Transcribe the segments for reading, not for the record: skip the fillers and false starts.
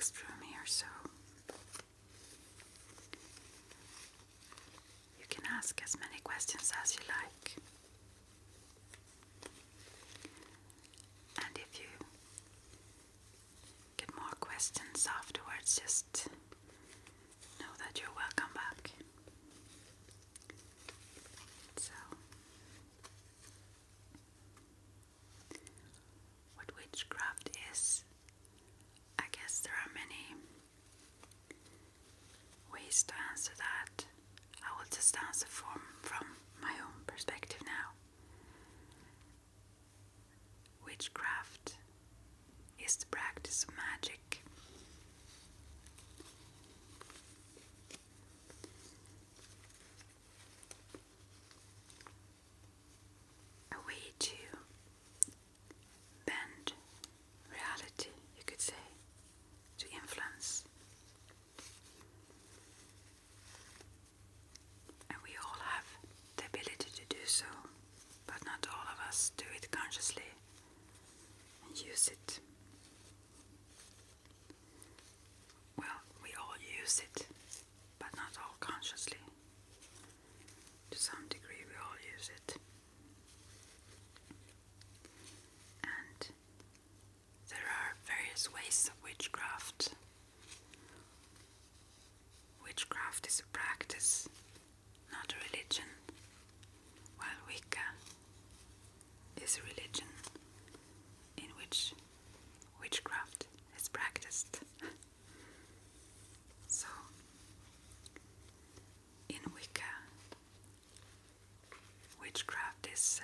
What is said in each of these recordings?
next room here, so you can ask as many questions as you like. And if you get more questions afterwards, just know that you're welcome back. So, what witchcraft is, I guess there are many ways to answer that. I will just answer from my own perspective now. Witchcraft is the practice of magic. A way to bend reality, you could say, to influence. And we all have the ability to do so, but not all of us do it consciously and use it. Well, we all use it, but not all consciously. To some degree we all use it. And there are various ways of witchcraft. Witchcraft is a practice, not a religion, while Wicca is a religion in which witchcraft is practiced. So, in Wicca, witchcraft is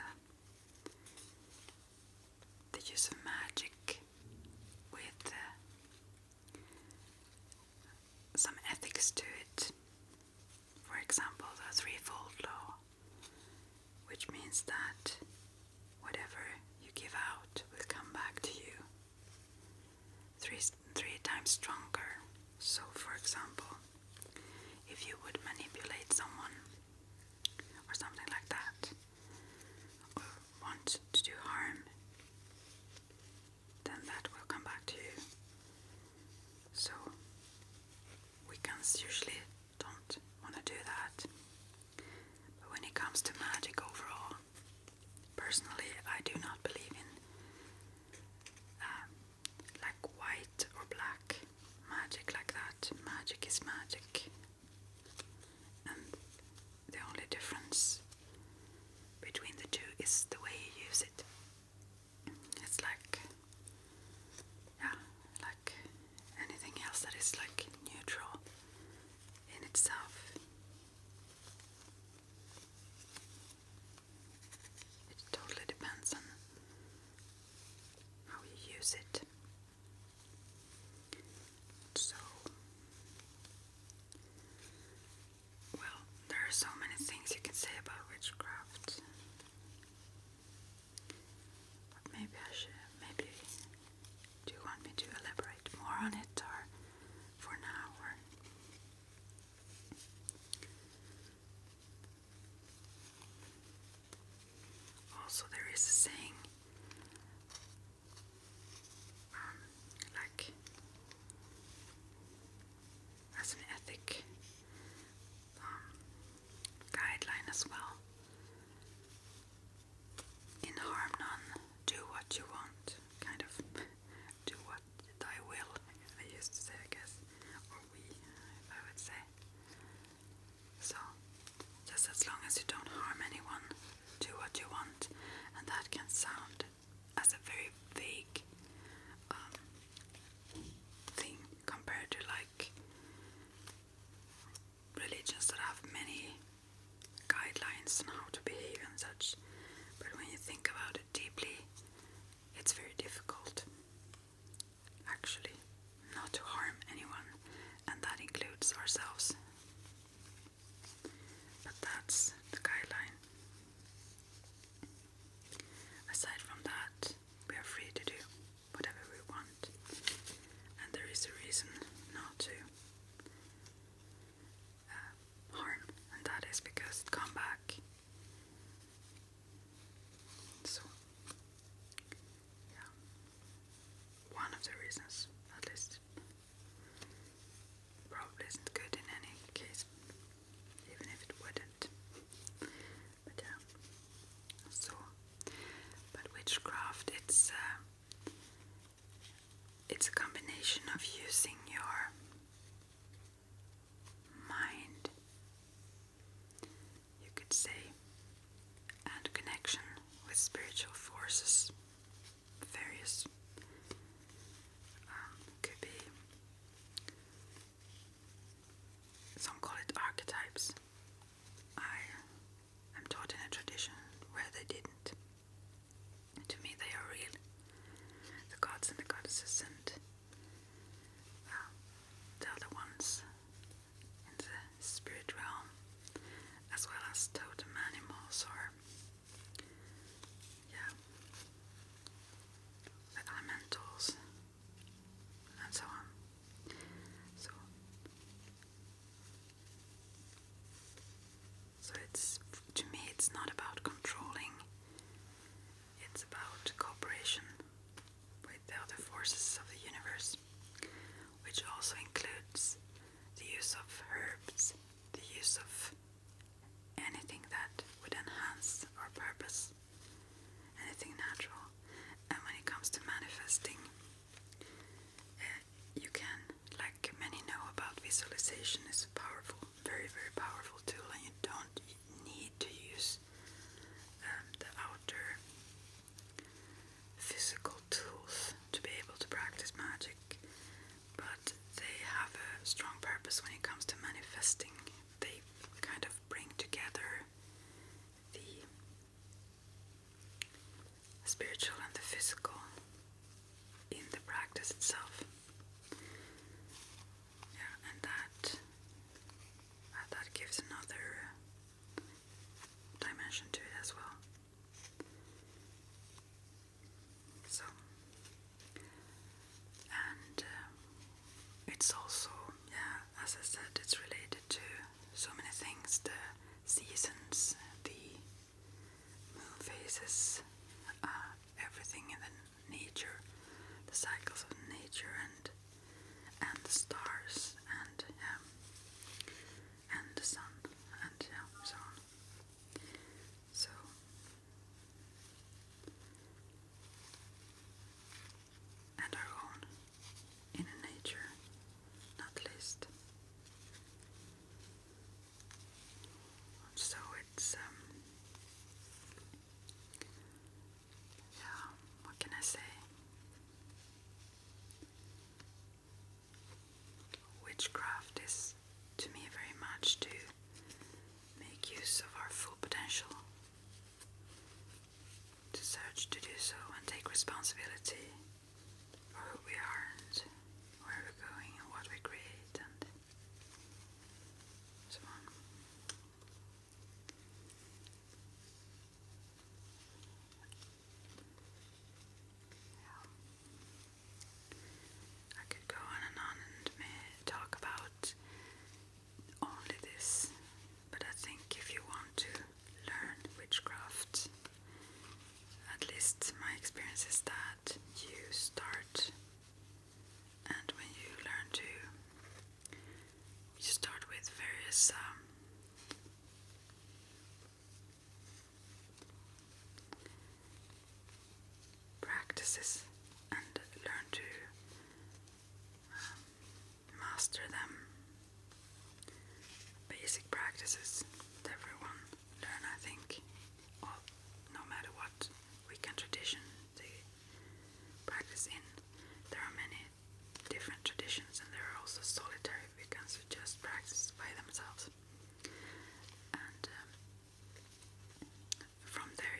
the use of magic with some ethics to it. For example, the threefold law, which means that whatever you give out will come back to you three times stronger. So, for example, if you would manipulate someone or something like that, or want to do harm, then that will come back to you. So Wiccans usually don't want to do that. But when it comes to magic overall, personally I do not believe in like white or black magic like that. Magic is magic. And the only difference between the two is the way you use it. It's like, yeah, like anything else that is like neutral in itself. It totally depends on how you use it. So, well, there are so many things you can say about witchcraft. But maybe do you want me to elaborate more on it, or for now, or? Also, there is a saying, like, as an ethic guideline as well. In harm none, do what you want, kind of. Do what thy will, I used to say, I guess, or we, I would say. So, just as long as you don't harm anyone, do what you want. And that can sound as a very vague thing compared to like religions that have many guidelines on how to behave and such. But when you think about it deeply, it's very difficult, actually, not to harm anyone, and that includes ourselves. But that's the guideline. Aside from that, we are free to do whatever we want, and there is a reason not to harm, and that is because it comes back. So, yeah, one of the reasons, at least. it's a combination of using your mind, you could say, and connection with spiritual forces. Various could be, some call it archetypes. I am taught in a tradition where they didn't. To me they are real, the gods and the goddesses, and the other ones in the spirit realm, as well as totem animals, or the elementals, and so on. So it's, to me, it's not about controlling. It's about cooperation with the other forces of the universe, which also includes the use of herbs, the use of anything that would enhance our purpose, anything natural. And when it comes to manifesting, you can, like many know about visualization, is a powerful, very, very powerful tool, and you don't need to use the outer physical tools to be able to practice magic, but they have a strong purpose when it comes to manifesting. They kind of bring together the spiritual and the physical in the practice itself. And that gives another dimension to it as well. So, and it's also, as I said, it's related to so many things: the seasons, the moon phases, everything in the nature, the cycles of nature, and the stars, and the sun, and so on. So and our own inner nature, not least. So it's what can I say? Witchcraft is, to me, very much to make use of our full potential, to search to do so and take responsibility for who we are and where we're going and what we create and so on. I could go on and talk about only this, but I think if you want to learn witchcraft, at least my experience is that you start, and when you learn to, you start with various practices and learn to master them. Basic practices that everyone learn, I think, no matter what Wiccan tradition they practice in. There are many different traditions, and there are also solitary Wiccans who just practice by themselves. And from there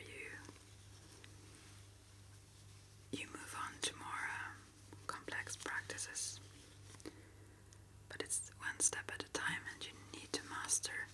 you move on to more complex practices. But it's one step at a time, and you need to master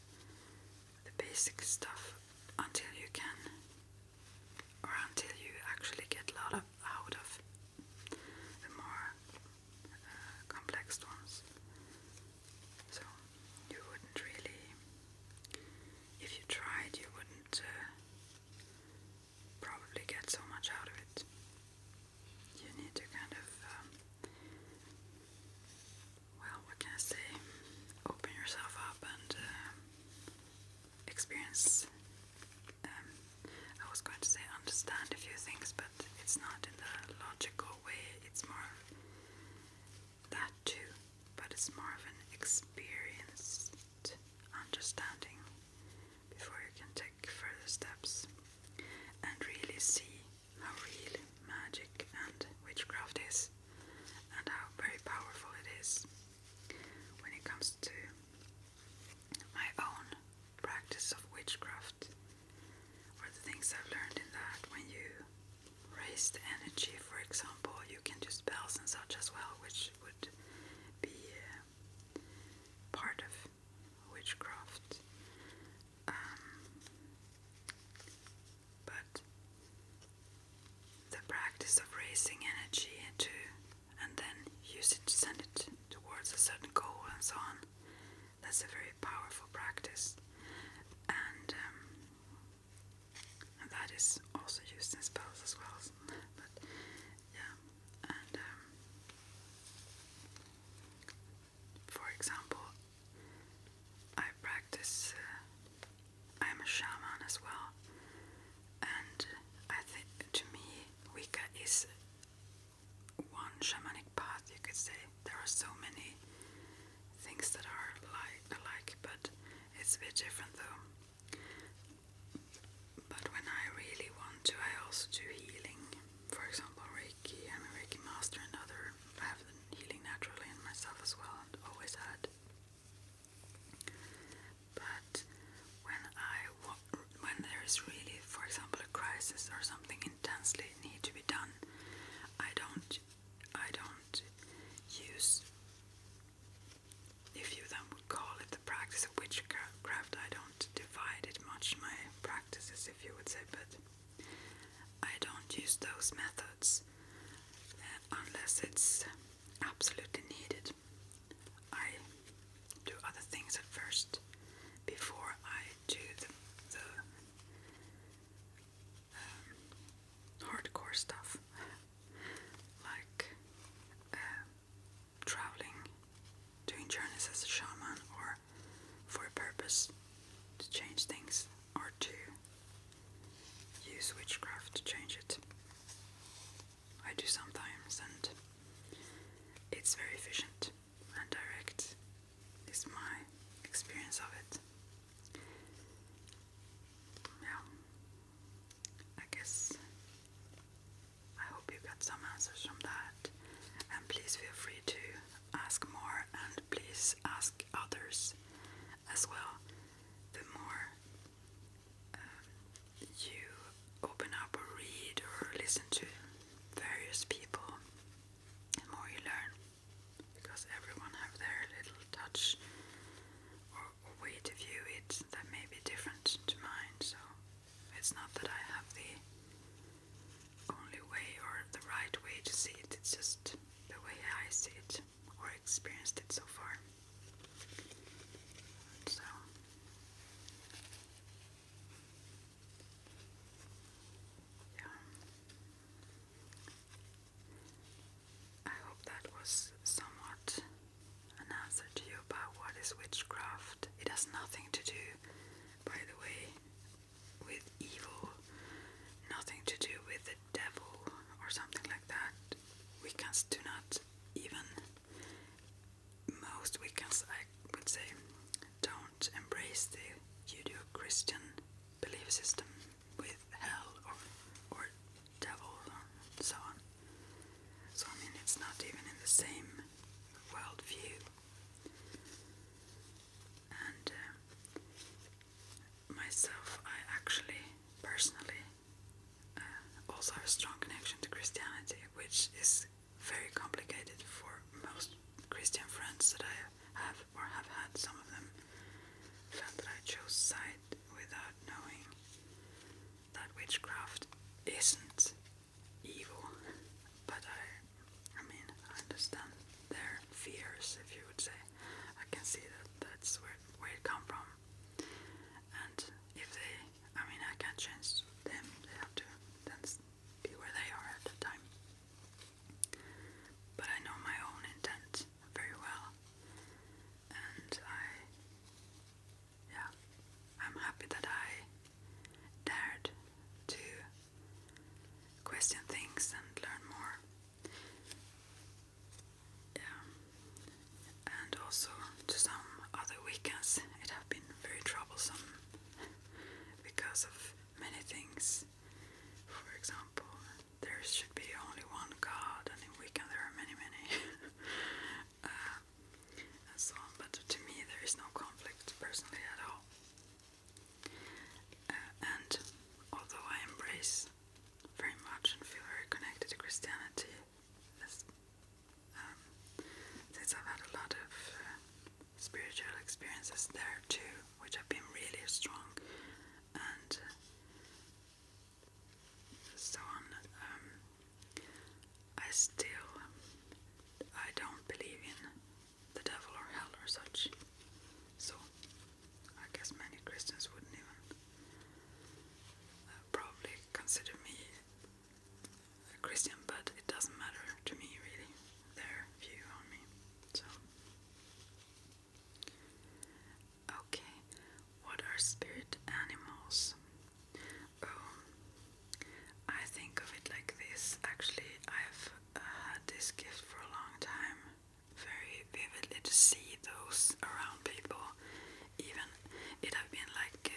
shamanic path, you could say. There are so many things that are alike, but it's a bit different though. But when I really want to, I also do healing. For example, Reiki. I'm a Reiki master, and I have the healing naturally in myself as well, and always had. But when there is really, for example, a crisis or something intensely need to be done, I don't use, if you then would call it the practice of witchcraft, I don't divide it much, my practices, if you would say, but I don't use those methods unless it's absolutely needed. I do other things at first before I do the hardcore stuff, like traveling, doing journeys as a shaman, or for a purpose to change things, or to use witchcraft to change it. I do sometimes, and it's very efficient and direct, is my experience of it. Yeah, I guess I hope you got some answers from that, and please feel free to ask more, and please ask others as well. The more you open up or read or listen to various people, the more you learn, because everyone have their little touch or way to view it that may be different to mine. So it's not that I have the only way or the right way to see it, it's just the way I see it or experienced it so far. So yeah, I hope that was somewhat an answer to you about what is witchcraft. It has nothing to do, by the way, with evil, nothing to do with the devil or something like that. Wiccans do not even, most Wiccans, I would say, don't embrace the Judeo-Christian belief system with hell or devil and so on. So I mean, it's not even in the same worldview. And myself, I actually, personally, also have a strong connection to Christianity, which is very complicated for most Christian friends that I have or have had. Some of them felt that I chose side without knowing that witchcraft isn't evil, but I mean, I understand their fears, if you would say. I can see that that's where it come from, and if they, I mean, I can't change them, they have to then be where they are at the time. But I know my own intent very well, and I'm happy that I dared to question things and learn more. Yeah, and also to some other Wiccans it have been very troublesome because of many things. For example, there should be only one God, and in Wiccan there are many and so on. But to me there is no conflict personally at all. And although I embrace very much and feel very connected to Christianity, since I've had a lot of spiritual experiences there too, which have been really strong, and so on, I don't believe in the devil or hell or such. So I guess many Christians wouldn't even probably consider me a Christian, but it doesn't matter to me really, their view on me. So okay, what are spirit animals? I think of it like this. Actually, I've had this gift close around people. Even it have been like,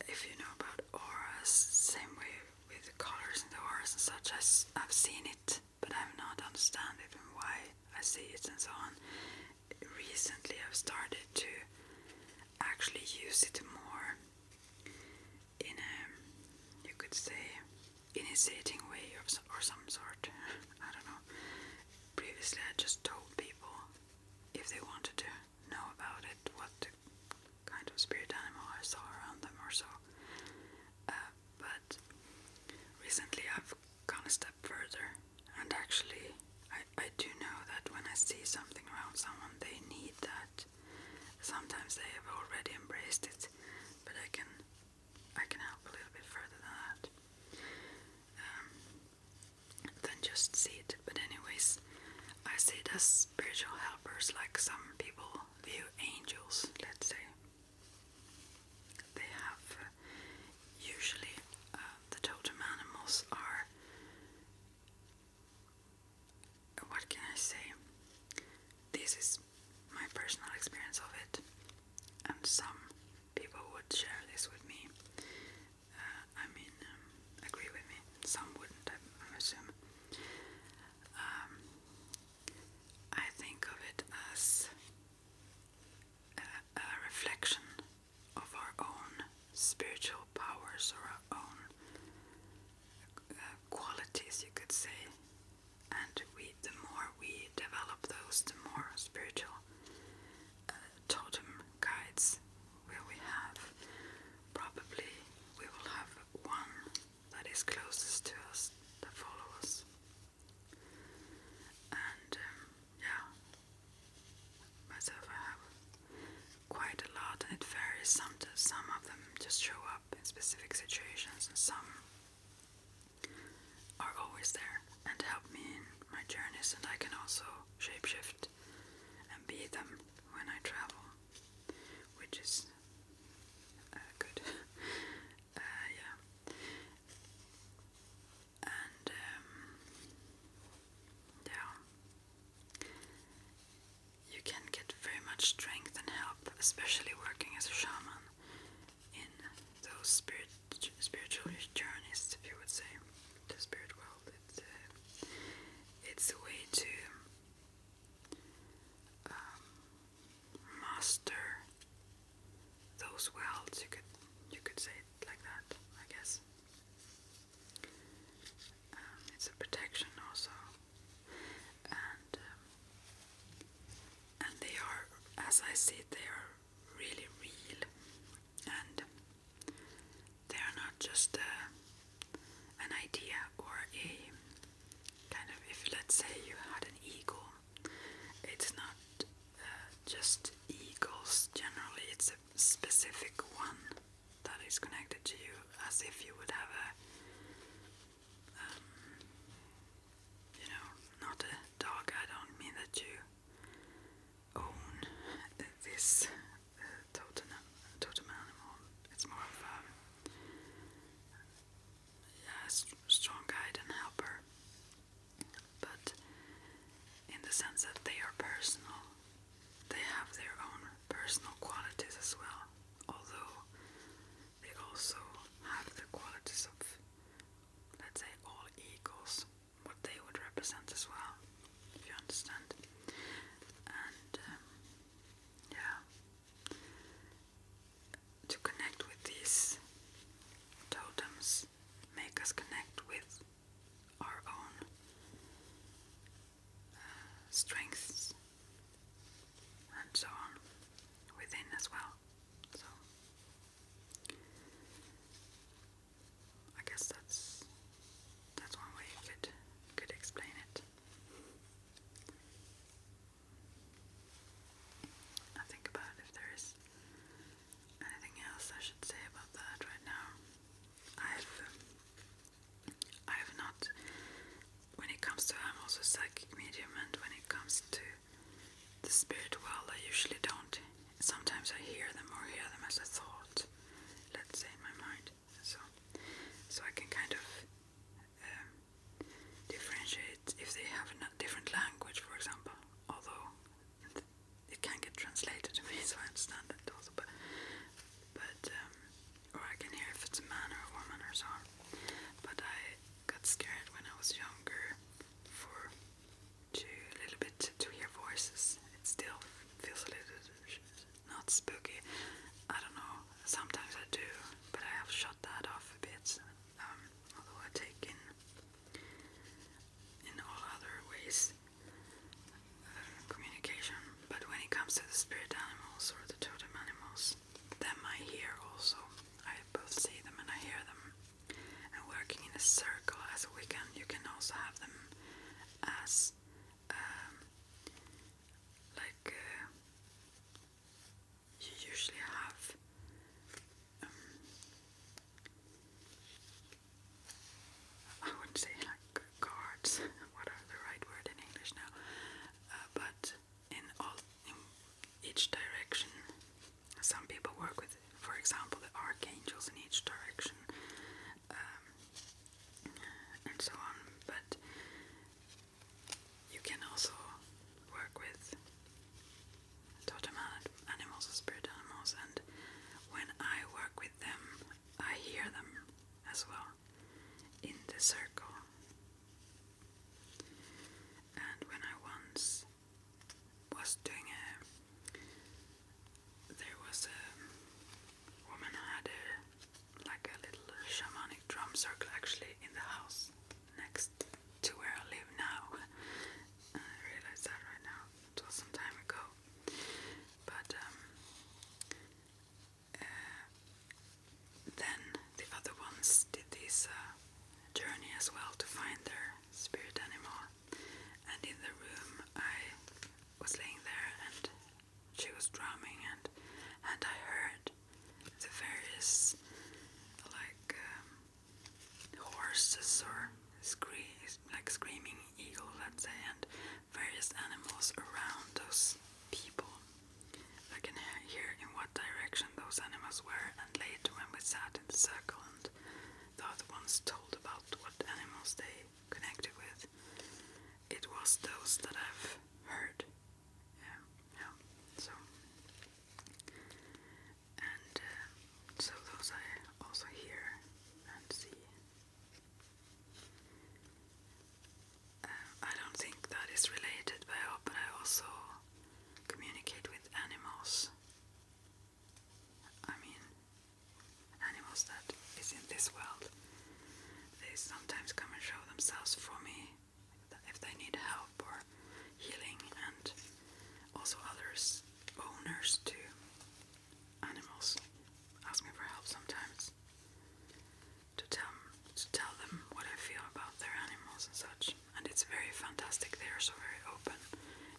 if you know about auras, same way with the colors and the auras and such, I've seen it, but I've not understand even why I see it and so on. Recently I've started to actually use it more in a, you could say, initiating way or some sort. I don't know. Previously I just told people if they wanted to know about it, what the kind of spirit animal I saw around them or so. But recently I've gone a step further, and actually I do know that when I see something around someone, they need that. Sometimes they have already embraced it, but I can help a little bit further than that. Than just see it. But anyways, I see it as spiritual helpers, like some people view angels, let's say. They have usually the totem animals are, what can I say? This is my personal experience of it, and some people would share this with me. Agree with me. Some wouldn't, I assume. I think of it as a reflection of our own spiritual powers, or our own qualities, you could say. And the more we develop those, the more spiritual totem guides will we have. Probably we will have one that is closest to us, that follow us. And myself, I have quite a lot, and it varies. Some of them just show up in specific situations, and some are always there and help me in my journeys, and I can also shapeshift and be them when I travel, which is good. And you can get very much strength and help, especially working as a shaman in those spiritual journeys, if you would say, the spirit world. It's a way to master those worlds. You could say it like that, I guess. It's a protection also, and they are, as I see it, they are really real, and they are not just an idea or a kind of, if let's say you had an eagle, it's not just eagles generally, it's a specific one that is connected to you, as if you would have a not a dog. I don't mean that you own this totem animal. It's more of a strong guide and helper, but in the sense that they are personal. They have their own personal qualities as well, although they also have the qualities of, let's say, all eagles, what they would represent as well, if you understand. And to connect with these totems, make us connect with our own strengths and so on within as well. So I guess that's one way you could explain it. I think about if there is anything else I should say about that right now. I've not, when it comes to, I'm also a psychic medium, and when it comes to the spirit world, I usually don't. Sometimes I hear them as a thought, let's say, in my mind. So I can kind of differentiate if they have a different language, for example, although it can get just those that I've heard. Yeah. So, and so those I also hear and see. I don't think that is related, but I also communicate with animals. I mean, animals that is in this world. They sometimes come and show themselves for me if they need help or healing, and also others, owners to animals, ask me for help sometimes to tell them what I feel about their animals and such. And it's very fantastic. They are so very open,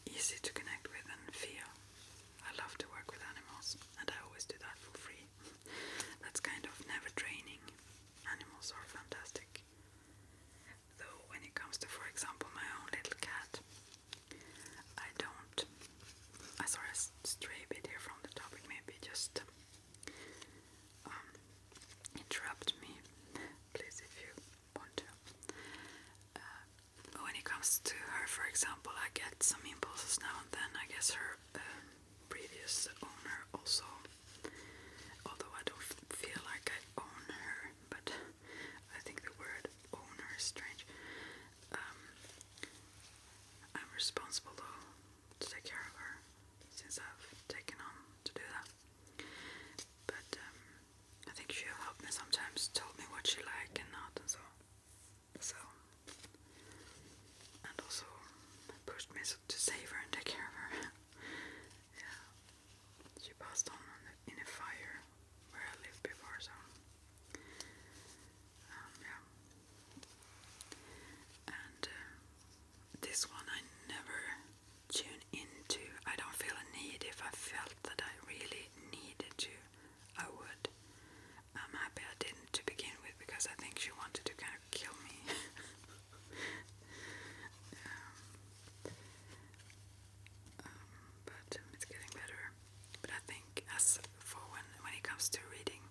easy to connect with and feel. I love to work with animals, and I always do that for free. That's kind of never draining. Animals are fantastic. Though when it comes to, for example, my own little cat, I don't. I sorry, I stray a bit here from the topic. Maybe just interrupt me, please, if you want to. When it comes to her, for example, I get some impulses now and then. I guess her previous owner also, although I don't feel like I own her, but I think the word owner is strange. I'm responsible though to take care of her, since I've taken on to do that. But I think she'll help me sometimes, told me what she like and not, and so and also pushed me to save her and take care of her. Yeah, she passed on in a fire where I lived before, so yeah. And this one I never tune into. I don't feel a need. If I felt that I really needed to, I would. I'm happy I didn't to begin with, because I think she wanted to kind of kill me. But it's getting better. But I think as for when it comes to reading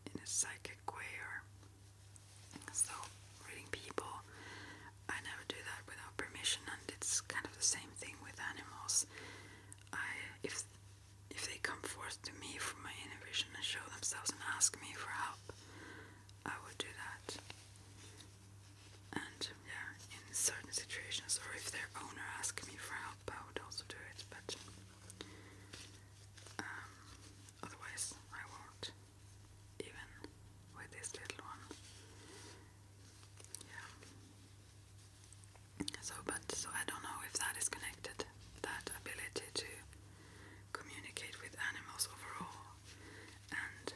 in a psychic way, or so reading people, I never do that without permission, and it's kind of the same thing with animals. If they come forth to me from my inner vision and show themselves and ask me for help, I would do that. And yeah, in certain situations, or if their owner asks me for help, I would also do it. But otherwise, I won't. Even with this little one. Yeah. So I don't know if that is connected, that ability to communicate with animals overall, and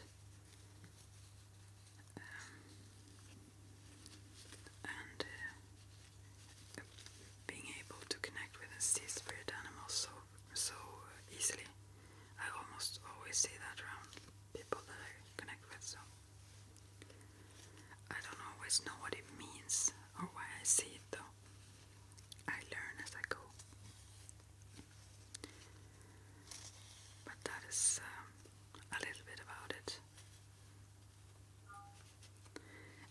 being able to connect with and see spirit animals so easily. I almost always see that around people that I connect with, so I don't always know what it means or why I see it, though. I learn as I go. But that is a little bit about it.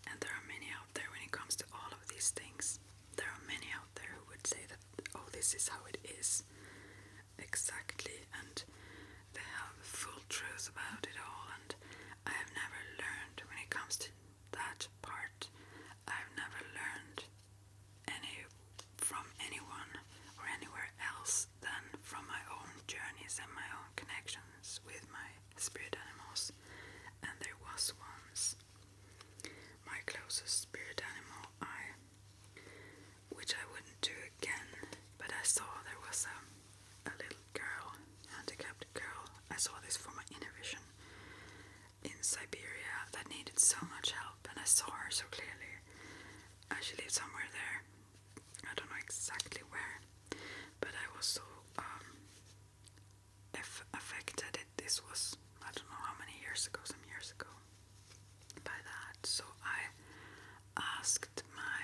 And there are many out there when it comes to all of these things. There are many out there who would say that, oh, this is how it is. Exactly. And they have full truth about it all. And I have never learned when it comes to that part. I've never learned from anyone or anywhere else than from my own journeys and my own connections with my spirit animals. And there was once my closest spirit animal, which I wouldn't do again, but I saw there was a little girl, handicapped girl. I saw this from my inner vision in Siberia that needed so much help, and I saw her so clearly. She lived somewhere there. I don't know exactly where, but I was so affected. This was, I don't know how many years ago, some years ago, by that. So I asked my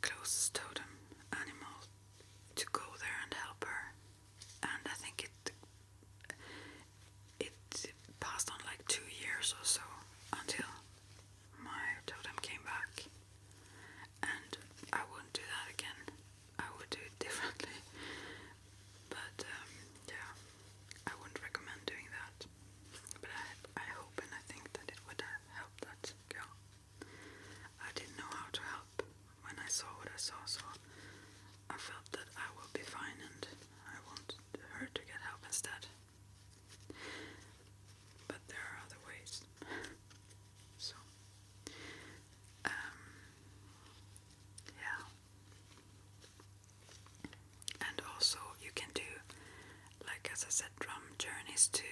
closest totem animal to go there and help her, and I think it passed on like 2 years or so until my totem came back. And as I said, drum journeys to,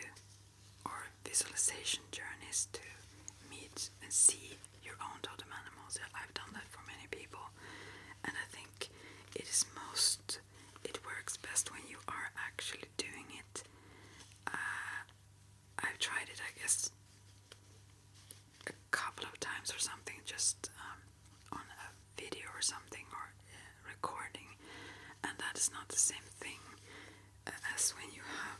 or visualization journeys to meet and see your own totem animals. I've done that for many people, and I think it works best when you are actually doing it. I've tried it, I guess, a couple of times or something, just on a video or something, or recording, and that is not the same thing as when you have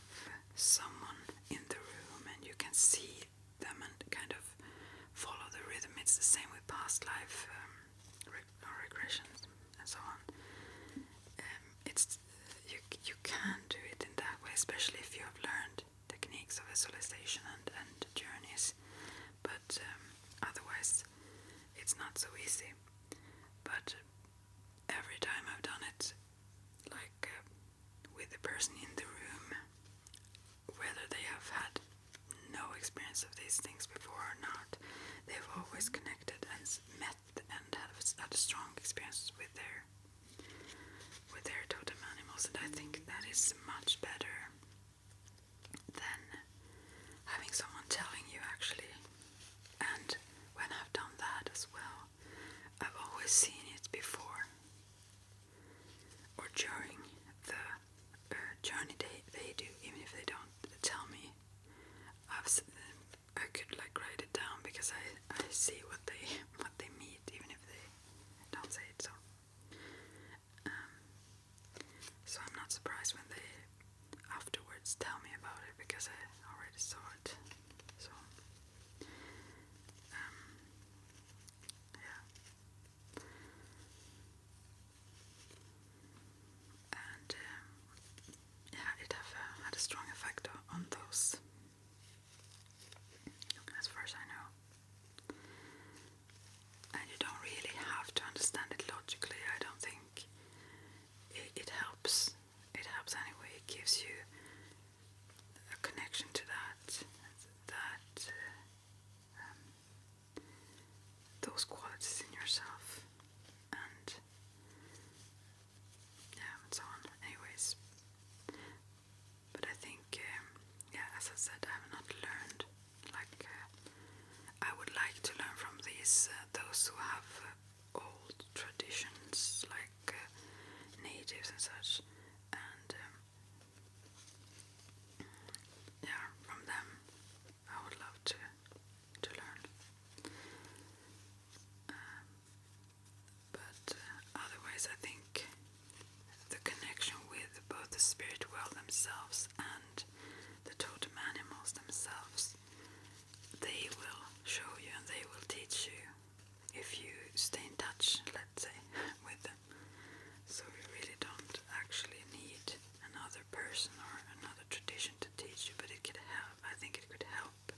someone in the room and you can see them and kind of follow the rhythm. It's the same with past life regressions and so on. You can do it in that way, especially if you have learned techniques of visualization and journeys, but otherwise it's not so easy. But every time I've done it, like with the person in the room, whether they have had no experience of these things before or not, they've always connected and met and have had a strong experience with their totem animals, and I think that is much better than having someone telling you, actually. And when I've done that as well, I've always seen it before or during the journey they do, even if they don't tell me. I could like write it down because I see what they meet, even if they don't say it. So I'm not surprised when they afterwards tell me about it, because I already saw it. So yeah. And it have had a strong effect on those, as far as I know. And you don't really have to understand it logically. I don't think it helps. It helps anyway. It gives you a connection to those qualities in yourself, and and so on. Anyways, but I think, as I said, I have not learned. Like, I would like to learn from those who have old traditions, like natives and such, and from them I would love to learn. But otherwise, I think the connection with both the spirit world themselves and the totem animals themselves, they will show you and they will teach you if you stay in touch, let's say, with them. So you really don't actually need another person or another tradition to teach you, but it could help. I think it could help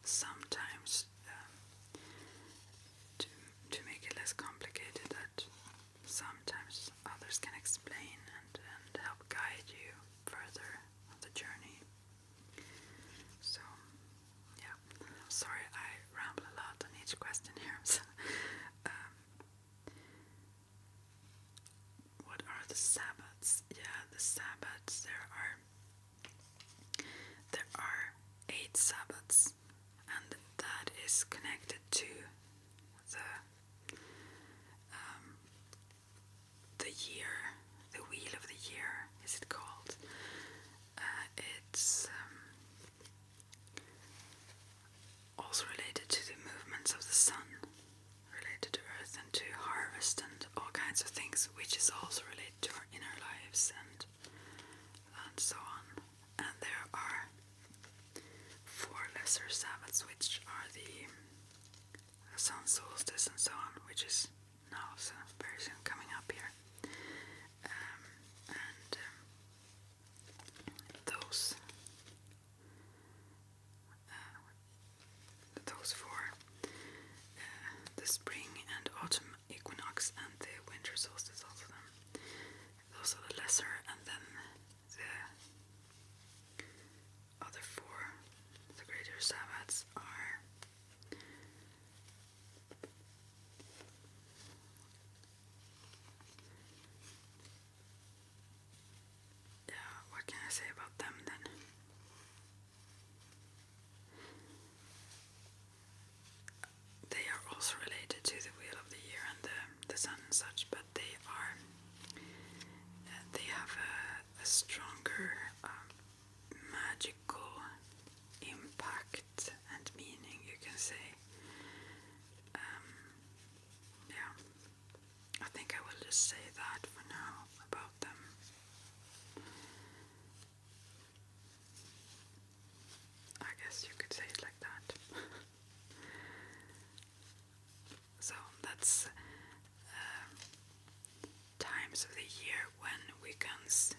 sometimes to make it less complicated, that sometimes others can explain and help guide you further on the journey. So sorry I ramble a lot on each question here. So, what are the Sabbats? The Sabbats, there are 8 Sabbats, and that is connected to the year, the wheel of the year, is it called? It's also related to the movements of the sun, related to earth and to harvest and all kinds of things, which is also related to our inner lives and so on. And there are 4 lesser Sabbats, which are the sun solstice and so on, which is now so very soon coming up here. Those 4, the spring and autumn equinox and the winter solstice, also them. Those are the lesser, and then the other 4, the greater Sabbats, are what can I say about them then? sun and such, but they have a stronger magical impact and meaning, you can say. Yeah, I think I will just say that for now about them. I guess you could say it like that. So that's times of the year when Wiccans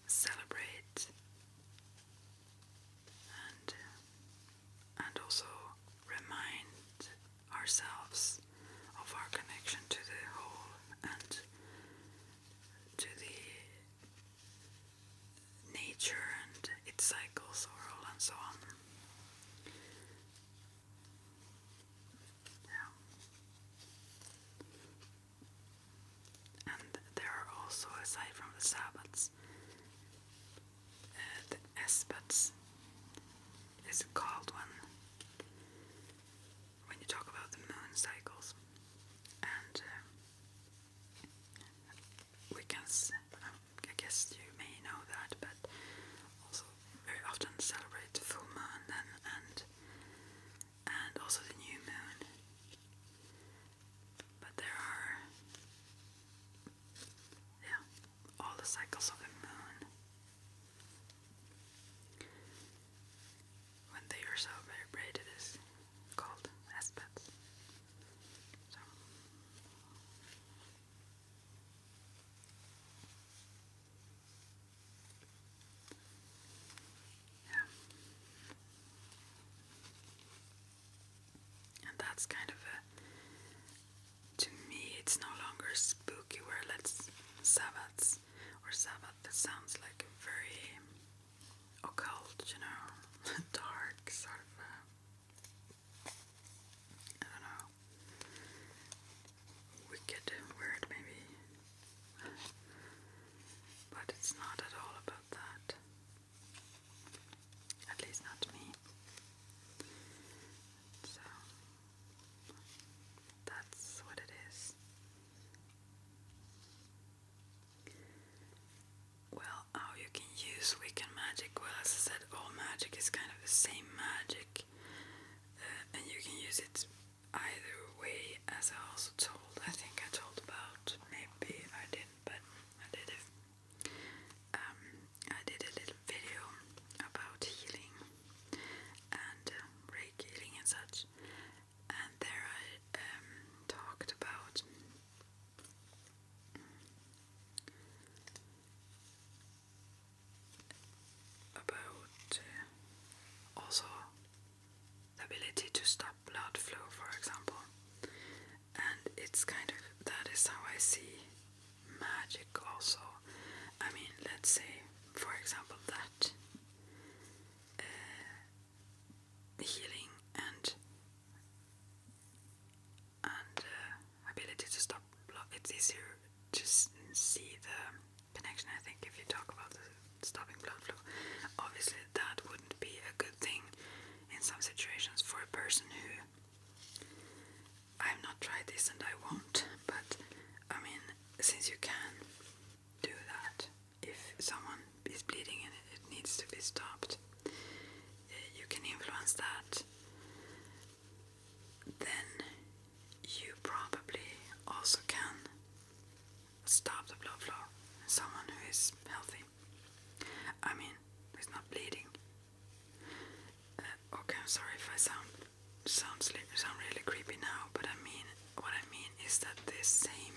celebrate and also remind ourselves of our connection to the whole and to the nature and its cycles overall and so on. Yeah. And there are also, aside from the Sabbats, the Sabbats is called when you talk about the moon cycles, and Wiccans, I guess you may know that, but also very often celebrate the full moon then, and also the new moon. But there are, yeah, all the cycles of the moon. When they are celebrated is called Sabbats. So, yeah. And that's kind of to me, it's no longer spooky where let's Sabbats or Sabbath. That sounds like a very occult, dark sort of, I don't know, wicked word maybe. But it's not at all about that. At least not to me. So, that's what it is. Well, how you can use Wiccan magic? Well, as I said, all magic is kind of the same magic, and you can use it either way, as I also told. I think I told about, maybe I didn't, but I did it. I did a little video about healing and Reiki healing and such, and there I talked about also the ability to stop blood flow, for example. And it's kind of, that is how I see magic also. I mean, let's say, for example, that healing and ability to stop blood, it's easier to see the connection, I think, if you talk about the stopping blood flow. Obviously, that wouldn't be a good thing in some situations for a person who, I have not tried this and I won't, but I mean, since you can do that, if someone is bleeding and it needs to be stopped, you can influence that, then you probably also can stop the blood flow in someone who is healthy. I mean, who's not bleeding. Okay, I'm sorry if I sound really creepy now, but what I mean is that the same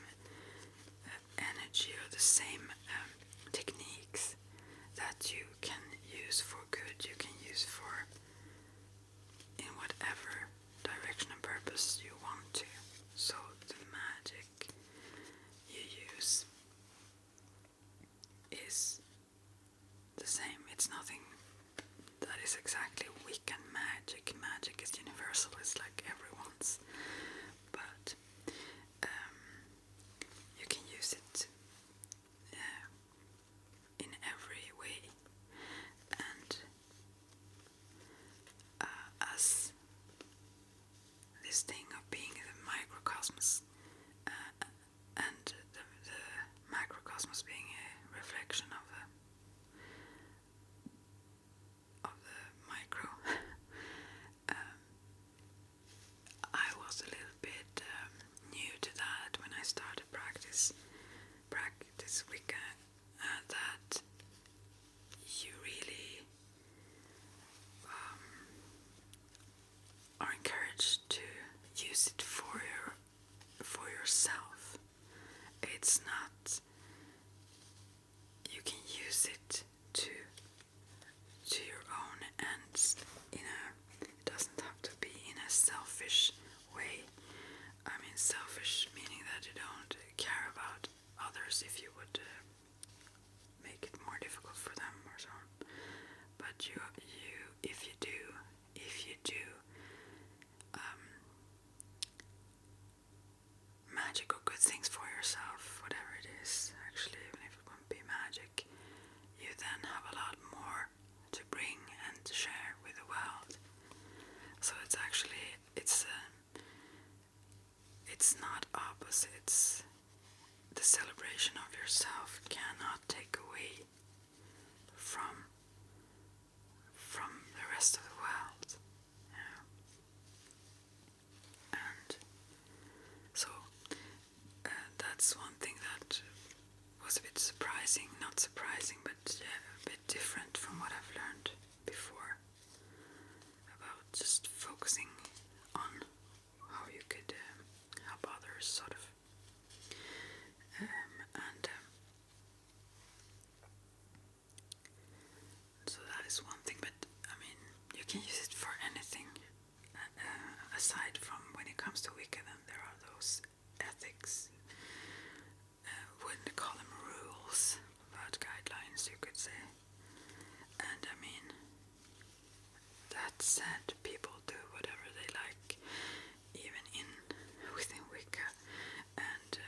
energy or the same techniques that you can use for good, you can use for in whatever direction and purpose you want to. So the magic you use is the same. It's nothing that is exactly Wiccan magic. Magic is universal, it's like everyone's. But you can use it in every way. And as this thing of being the microcosmos, it's not. You can use it to your own ends. It doesn't have to be in a selfish way. I mean, selfish meaning that you don't care about others if you would make it more difficult for them or so on. But if you do magic or good things for yourself, whatever it is, actually, even if it won't be magic, you then have a lot more to bring and to share with the world. So it's actually, it's not opposites. The celebration of yourself cannot take away from the rest of the world. Yeah. And so that's one thing that was a bit surprising, not surprising, but a bit different from what I've learned before about just focusing on how you could help others, sort of. So that is one thing, but I mean, you can use it for anything. Aside from when it comes to Wicca, then there are those ethics, wouldn't call them rules, but guidelines, you could say. And I mean, that said, people do whatever they like, even within Wicca, and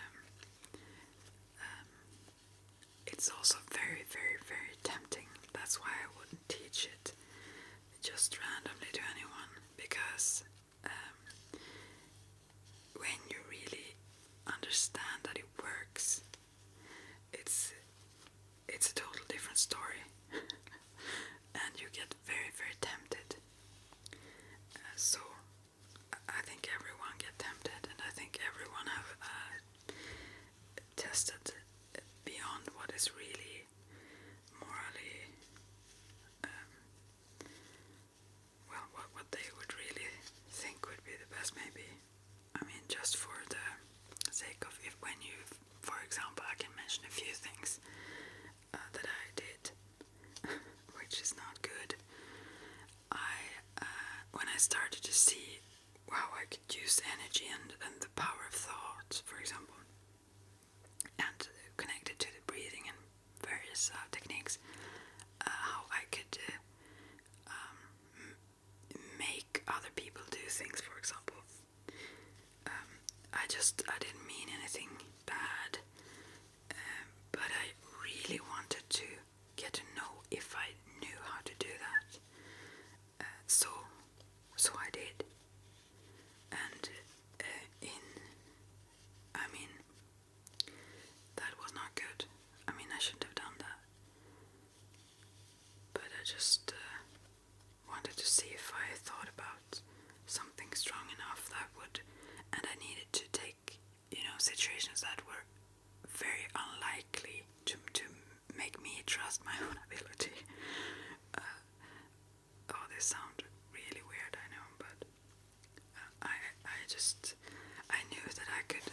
it's also very, very, very tempting. That's why I wouldn't teach it just randomly to anyone, because when you really understand that it works, it's a total different story, and you get very, very tempted. So I think everyone get tempted, and I think everyone have tested beyond what is really morally, what they would really think would be the best, maybe. I mean, just for the sake of for example, I can mention a few things that I did, which is not good. When I started to see how I could use energy and the power of thought, for example, and connect it to the breathing and various techniques, how I could make other people do things, for example. I didn't mean anything bad, but I really wanted to get to know if I knew how to do that. So I did. And I mean, that was not good. I mean, I shouldn't have done that. But I just wanted to see if I thought about something strong enough that would, and I needed to take, situations that were very unlikely to make me trust my own ability. This sounds really weird, I know, but I knew that I could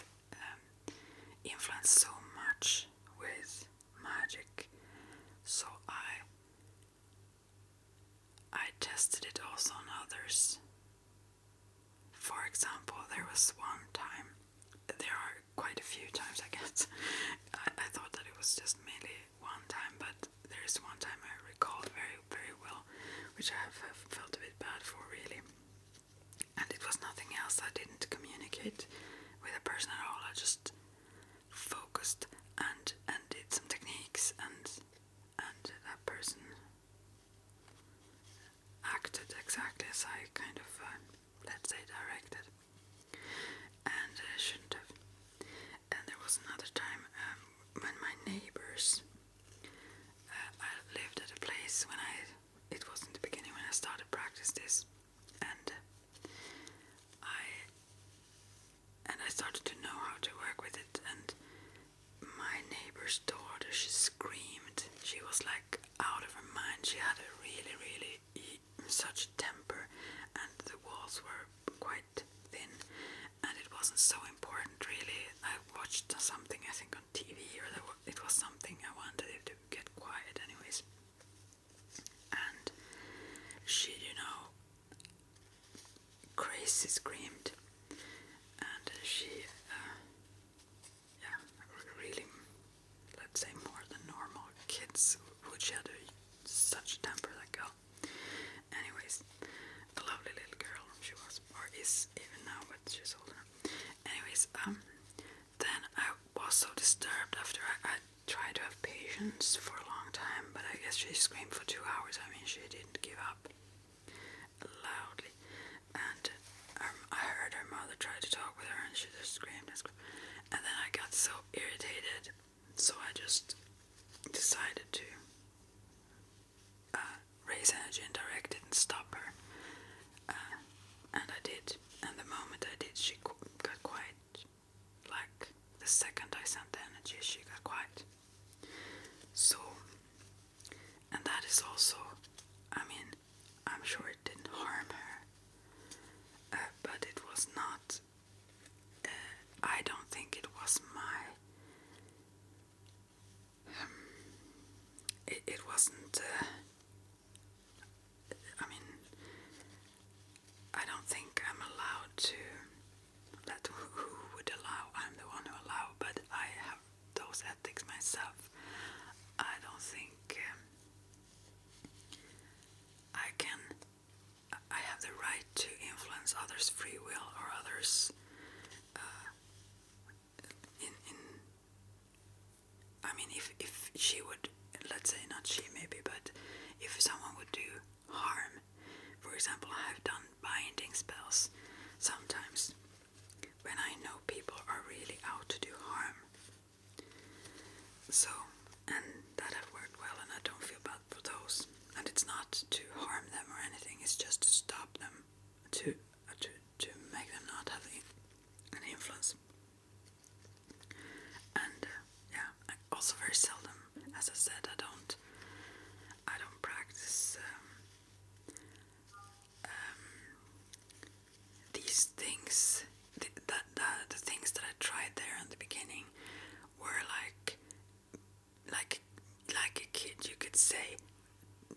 influence so much with magic, so I tested it also on others. For example, there was one time, there are quite a few times, I guess. I thought that it was just mainly one time, but there is one time I recalled very, very well, which I have felt a bit bad for, really. And it was nothing else. I didn't communicate with a person at all. I just focused and did some techniques, and that person acted exactly as I kind of, let's say, directed, and shouldn't have. And there was another time when my neighbors, I lived at a place it was in the beginning when I started practice this, and screamed, and she, really, let's say more than normal kids, which had such a temper, that girl. Anyways, a lovely little girl she was, or is even now, but she's older. Anyways, then I was so disturbed after I tried to have patience for a long time, but I guess she screamed for 2 hours. I mean, she didn't give up loudly, and I heard her mother try to talk with her, and she just screamed and screamed. And then I got so irritated, so I just decided to raise energy and direct it and stop her. And I did. And the moment I did, she got quiet. Like, the second I sent the energy, she got quiet. So, and that is also, I mean, I'm sure it didn't harm her. But it was not, I don't think it was my, it wasn't, I mean, I don't think I'm allowed to let who would allow. I'm the one who allow, but I have those ethics myself. I don't think I have the right to influence others' free will or others I mean, if she would, let's say not she maybe, but if someone would do harm, for example, I have done binding spells sometimes when I know people are really out to do harm. So, and that have worked well, and I don't feel bad for those. And it's not to harm them or anything, it's just to stop them, to make them not have an influence. And I also very seldom, as I said, I don't practice these things. The things that I tried there in the beginning were like a kid, you could say,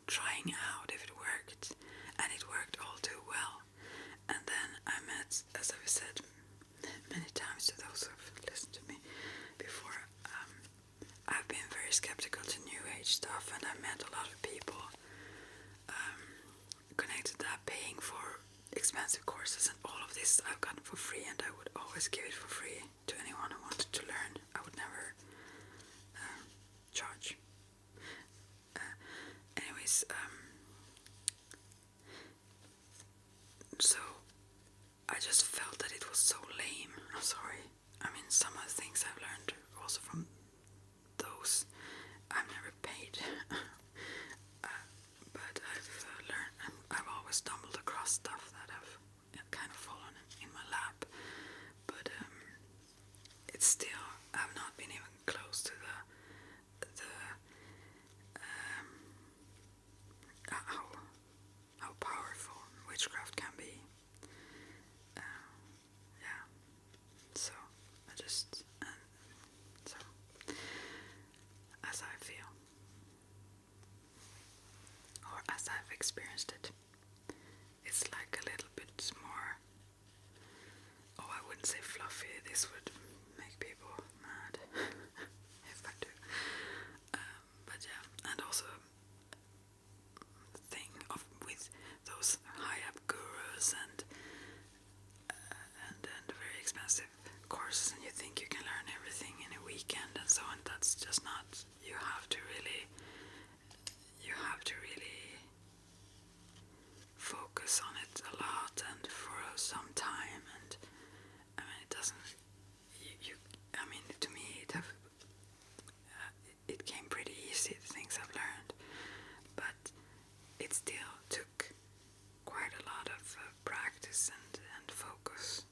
trying out if it worked, and it worked all too well. And then I met, as I've said many times to those who've listened to me before, I've been very skeptical to New Age stuff, and I met a lot of people connected to that, paying for expensive courses, and all of this I've gotten for free, and I would always give it for free to anyone who wanted to learn. I would never charge. Anyways, so I just felt that it was so lame. I'm sorry. I mean, some of the things I've learned also from those, I've never paid. But I've learned, and I've always stumbled across stuff that have kind of fallen in my lap. But it's still, I've not been even close to how powerful witchcraft can be. So I just, so as I feel, or as I've experienced it, it's like a little bit more, I wouldn't say fluffy, this would make people mad if I do, but yeah, and also the thing with those high-up gurus and very expensive courses, and you think you can learn everything in a weekend and so on. That's just not, you have to really focus on it a lot and for some time, and I mean, it doesn't, I mean, to me it came pretty easy, the things I've learned, but it still took quite a lot of practice and focus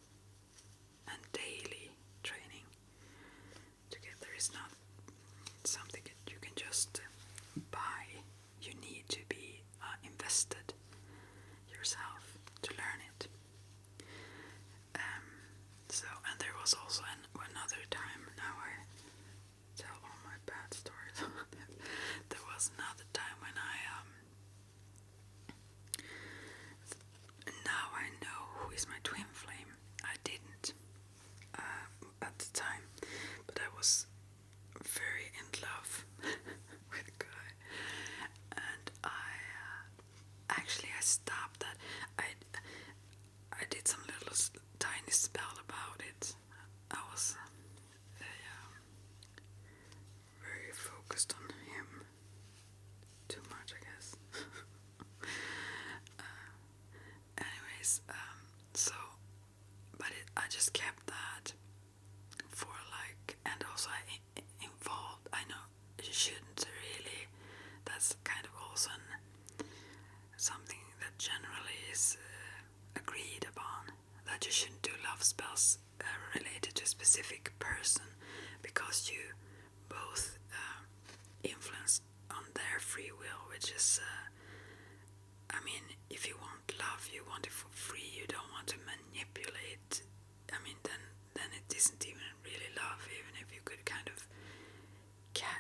and daily training to get there. Is not something that you can just buy. You need to be invested yourself to learn it. So, and there was also another time, now I tell all my bad stories. There was another time when now I know who is my twin flame.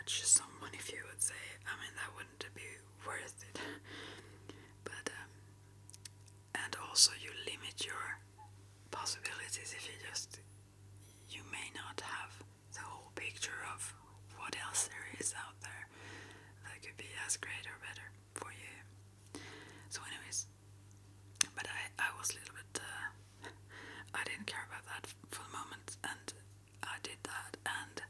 catch someone if you would say. I mean, that wouldn't be worth it. But and also you limit your possibilities if you may not have the whole picture of what else there is out there that could be as great or better for you. So anyways, but I was a little bit, I didn't care about that for the moment, and I did that, and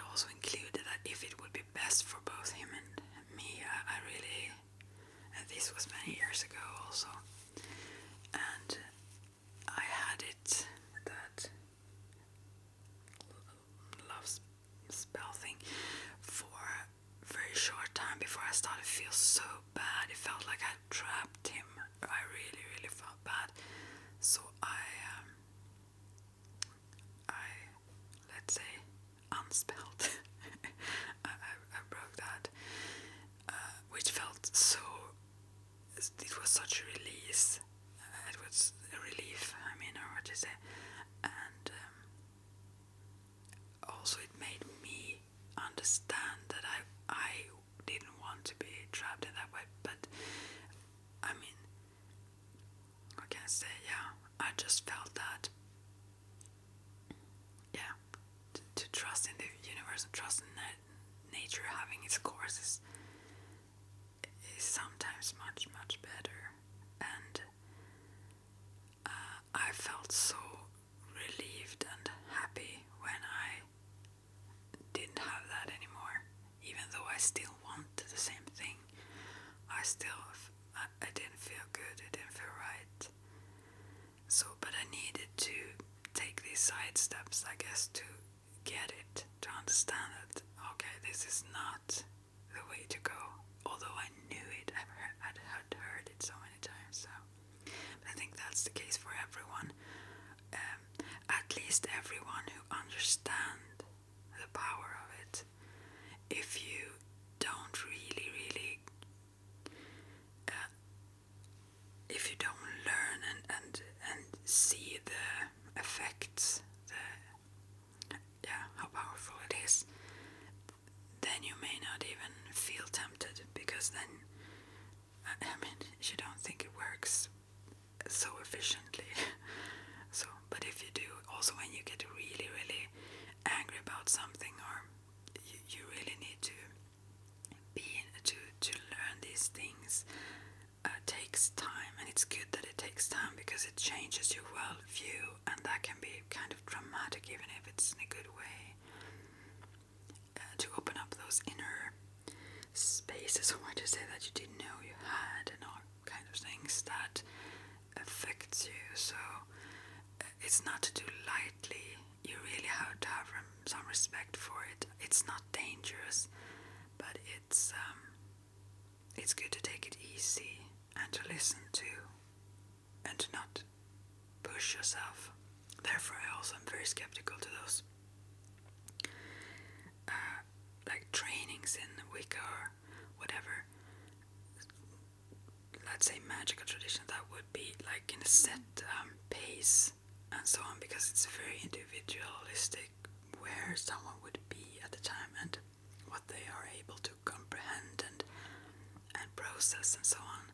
also included that if it would be best for both him and me, I really, and this was many years ago also, and I had it, that love spell thing, for a very short time before I started to feel so bad. It felt like I trapped him. I really, really felt bad. So I let's say, unspelled. I broke that, which felt so. It was such a release. It was a relief. I mean, or what you say, and also it made me understand that I didn't want to be trapped in that way. But I mean, what can I say? Yeah, I just felt that. Yeah, to trust in the universe and trust in nature having its courses is sometimes much, much better. And I felt so relieved and happy when I didn't have that anymore. Even though I still wanted the same thing, I didn't feel good, it didn't feel right. So, but I needed to take these side steps, I guess, to get it, to understand that, okay, this is not the way to go. Although I knew it, I'd heard it so many times. So, but I think that's the case for everyone. At least everyone who understands the power of it. If you don't really, if you don't learn and see the effects, how powerful it is, then you may not even feel tempted, because then, I mean, you don't think it works so efficiently. So, but if you do, also when you get really, really angry about something, or you really need to to learn these things, takes time, and it's good that it takes time because it changes your worldview, and that can be kind of dramatic, even if it's in a good way, to open up those inner spaces, or what to say, that you didn't know you had, and all kind of things that affects you. So it's not to do lightly. You really have to have some respect for it. It's not dangerous, but it's good to take it easy and to listen to, and to not push yourself. Therefore, I also am very skeptical to those like trainings in Wicca or whatever. Let's say magical tradition, that would be like in a set pace and so on, because it's very individualistic where someone would be at the time and what they are able to comprehend and process and so on.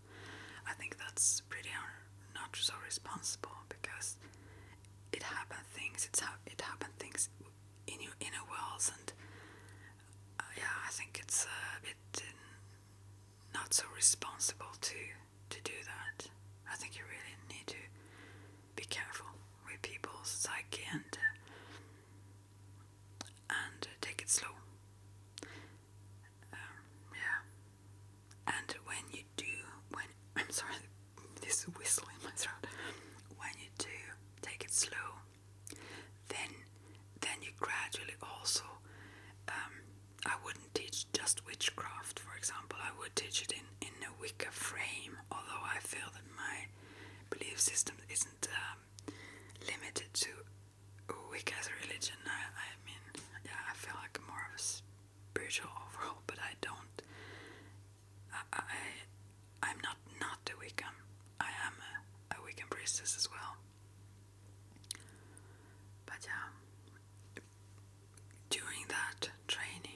I think that's pretty not so responsible, because it happen things. It happen things in your inner worlds, and I think it's a bit not so responsible to do that. I think you really need to be careful with people's psyche and take it slow. And when you do, I'm sorry, this whistle in my throat. When you do take it slow, then you gradually also, I wouldn't teach just witchcraft, for example. I would teach it in a Wicca frame, although I feel that my belief system isn't limited to Wicca as a religion. I mean, I feel like more of a spiritual overall, but I don't. I'm not a Wiccan. I am a Wiccan priestess as well. But during that training,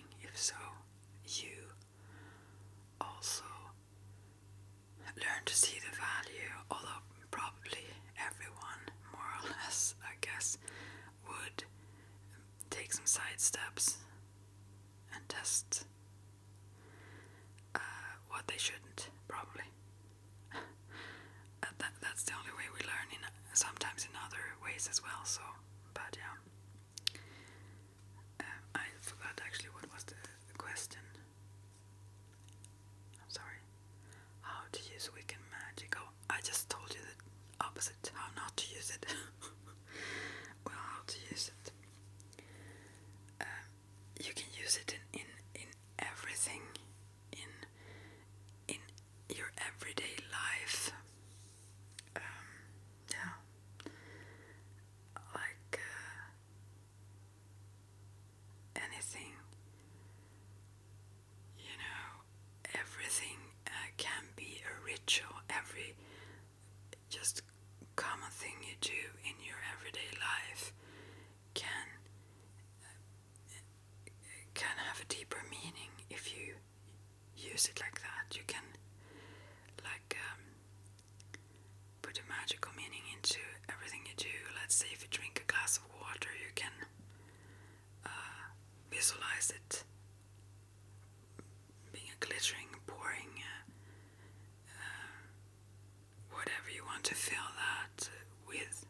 side steps and test what they shouldn't, probably. That's the only way we learn, sometimes in other ways as well. So, but yeah, I forgot actually what was the question. I'm sorry. How to use Wiccan magic? Oh, I just told you the opposite. How not to use it. Well, how to use it. You can use it in everything, in your everyday life. Yeah, like anything. Everything can be a ritual. Every just common thing you do in your everyday life can have a deeper meaning if you use it like that. You can put a magical meaning into everything you do. Let's say if you drink a glass of water, you can visualize it being a glittering, pouring, whatever you want to fill that with,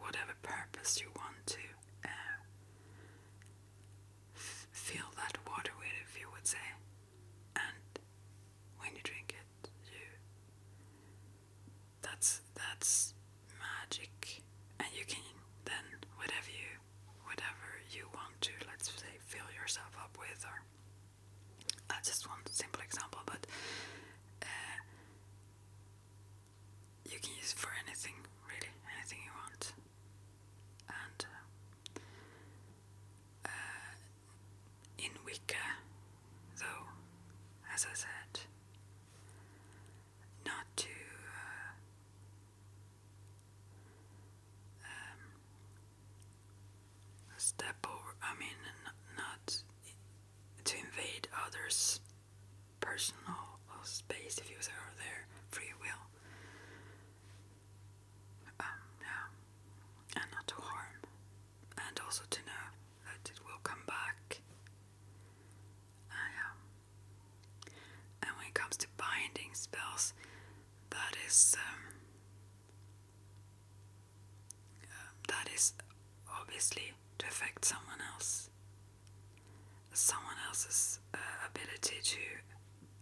whatever purpose you want to fill that water with, if you would say. And when you drink it, that's magic, and you can then whatever you want to, let's say, fill yourself up with, or that's just one simple example, but you can use it for anything, really, anything you want. And in Wicca, though, as I said, not to step over, not to invade others' personal space, if you say, or their free will. And not to harm, and also to know that it will come back. And when it comes to binding spells, that is obviously to affect someone else's ability to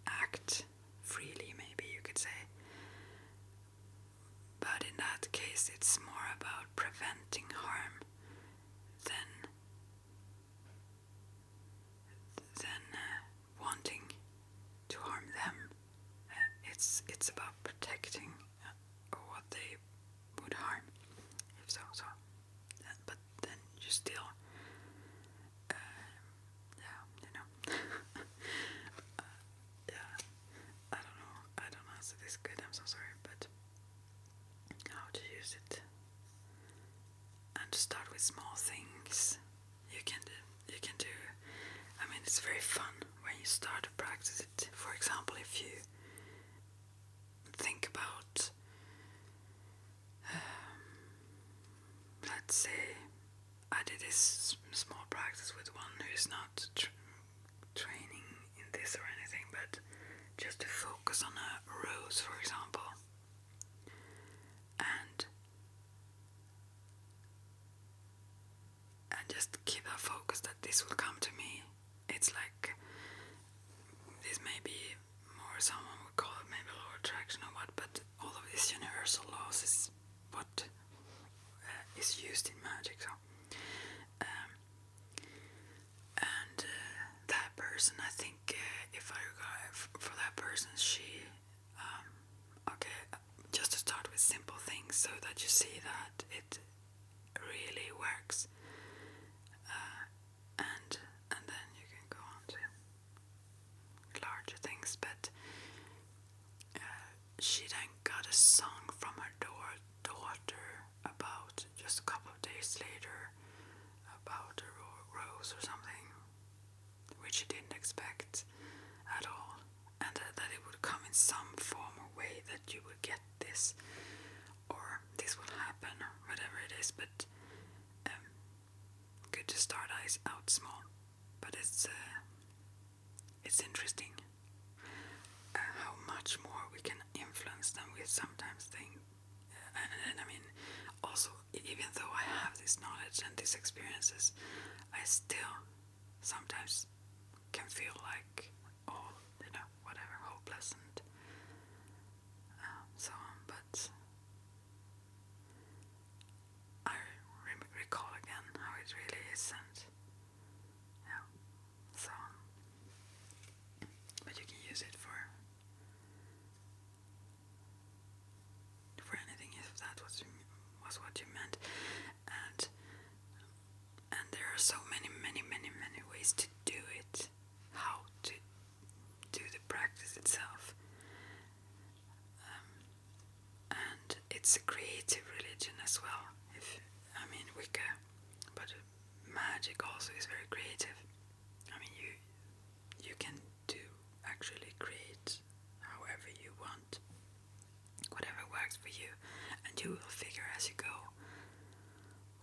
act freely, maybe you could say. But in that case, it's more about preventing harm than wanting to harm them. It's about protecting what they would harm, if so. But then you still, I don't answer this good. I'm so sorry, but how to use it, and to start with small things. You can do. It's very fun when you start to practice it. For example, if you think about, let's say, I did this small practice with one who's not training in this or anything, but just to focus on a rose, for example, and just keep that focus that this will come to me. It's like, this may be more, someone would call it maybe law of attraction or what, but all of these universal laws is what is used in magic. So, and that person, I think, if I go for that person, she, just to start with simple things so that you see that it really works. And it's interesting how much more we can influence than we sometimes think. And I mean, also, even though I have this knowledge and these experiences, I still sometimes can feel like, oh, whatever, hopeless and so on. But I recall again how it really is, and so on. But you can use it for anything if that was what you meant, and there are so many ways to do it. How to do the practice itself, and it's a creative religion as well. Wicca, but magic also is very creative. I mean, you can actually create however you want, whatever works for you, and you will figure as you go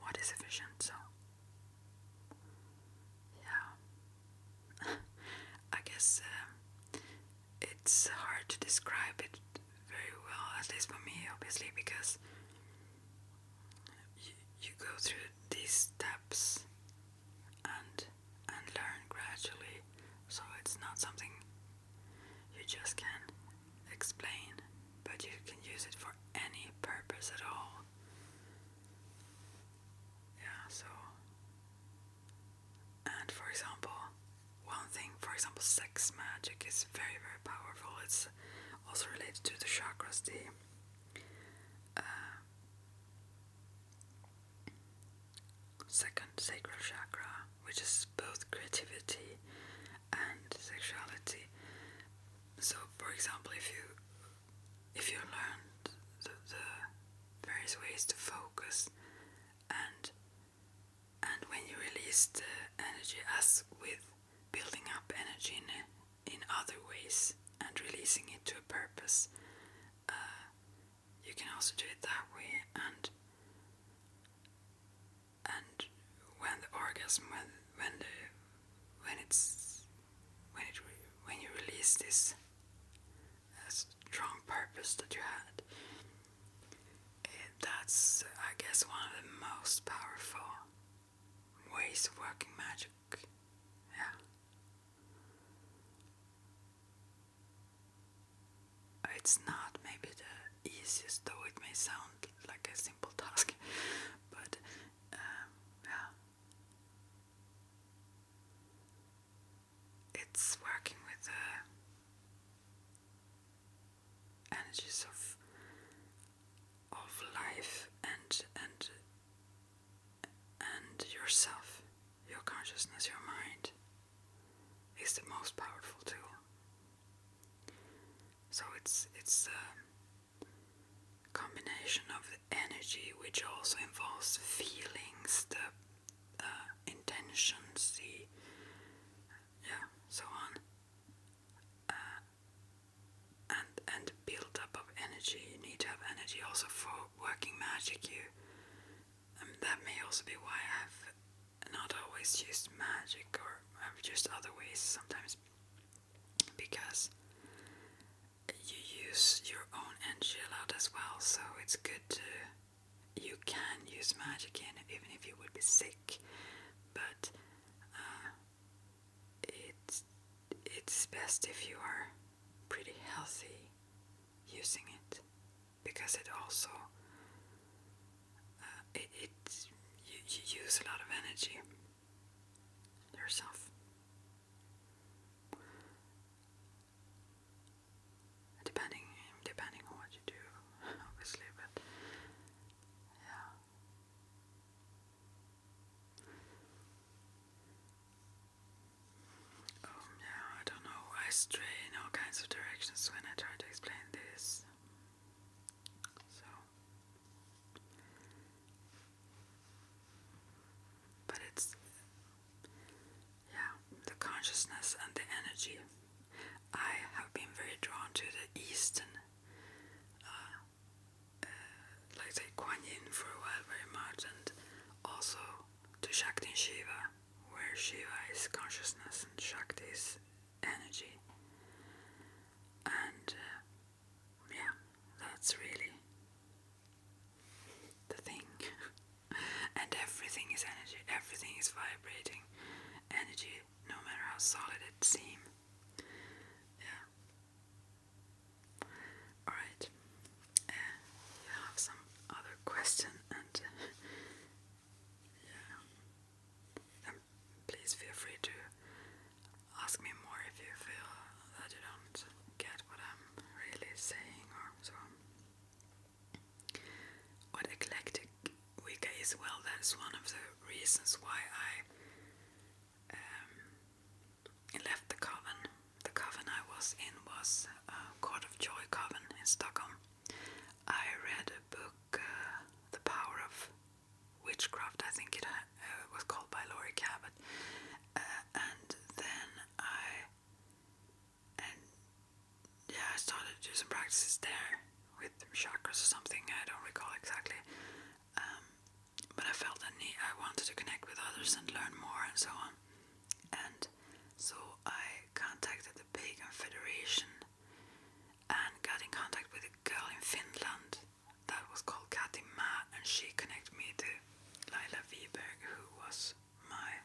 what is efficient. So I guess it's hard to describe it very well, at least for me, obviously, because you go through these steps and learn gradually, so it's not something you just can explain, but you can use it for any purpose at all. So, and for example, sex magic is very, very powerful. It's also related to the chakras, the second sacral chakra, which is both creativity and sexuality. So, for example, if you learned the various ways to focus, and when you release the energy, as with building up energy in other ways and releasing it to a purpose, you can also do it that way. And when the orgasm, when you release this strong purpose that you had, that's, I guess, one of the most powerful ways of working magic. It's not maybe the easiest, though it may sound like a simple task, but it's working with the energies of life and yourself, your consciousness, your mind is the most powerful tool. So it's a combination of the energy, which also involves feelings, the intentions, so on, and the build up of energy. You need to have energy also for working magic. That may also be why I've not always used magic, or I've used other ways sometimes, because you use your own energy a lot as well. So it's good you can use magic even if you would be sick, but it's best if you are pretty healthy using it, because it also you use a lot of energy yourself, depending on what you do, obviously, but I don't know, I stray in all kinds of directions when I try to explain this. So, but it's the consciousness and the energy. I have been very drawn to the Eastern, like say Kuan Yin for a while very much, and also to Shakti and Shiva, where Shiva is consciousness and Shakti is energy. And yeah, that's really the thing. And everything is energy, everything is vibrating energy, no matter how solid it seems. Yeah. Alright. You have some other question, and yeah. And please feel free to ask me more if you feel that you don't get what I'm really saying or so. What Eclectic Wicca is, well, that's one of the reasons why I left the coven. The coven I was in was Court of Joy coven in Stockholm. I read a book, The Power of Witchcraft, I think it was called, by Laurie Cabot. And then I started to do some practices there with chakras or something, I don't recall exactly. But I felt I wanted to connect with others and learn more and so on. And so I contacted the Pagan Federation and got in contact with a girl in Finland that was called Kati Ma, and she connected me to Laila Wiberg, who was my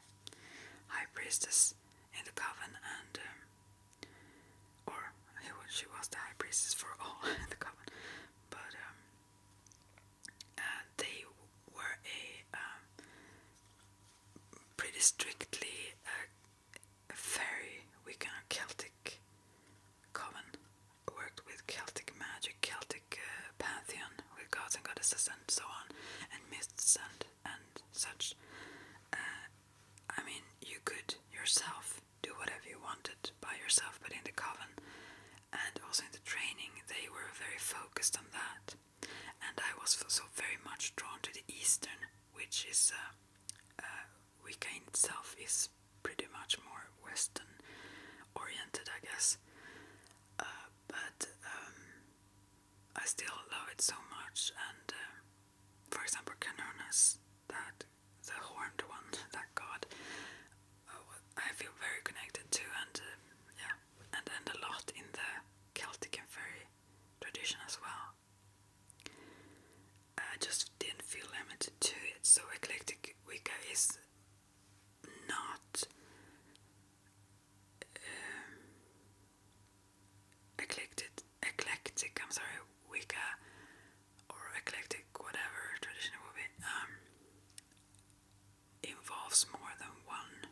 high priestess in the coven, and she was the high priestess for all in the coven. But they were a pretty strictly very Wiccan Celtic coven, worked with Celtic magic, Celtic pantheon, with gods and goddesses and so on, and myths and such. I mean, you could yourself do whatever you wanted by yourself, but in the coven and also in the training, they were very focused on that. And I was so very much drawn to the Eastern, which is Wicca in itself is pretty much more Western oriented, I guess. But I still love it so much. And for example, Canonas, that the horned one, that god, I feel very connected to, and yeah, and a lot in the Celtic and fairy tradition as well. I just didn't feel limited to it. So Eclectic Wicca is not eclectic, Wicca, or eclectic, whatever tradition it will be, involves more than one.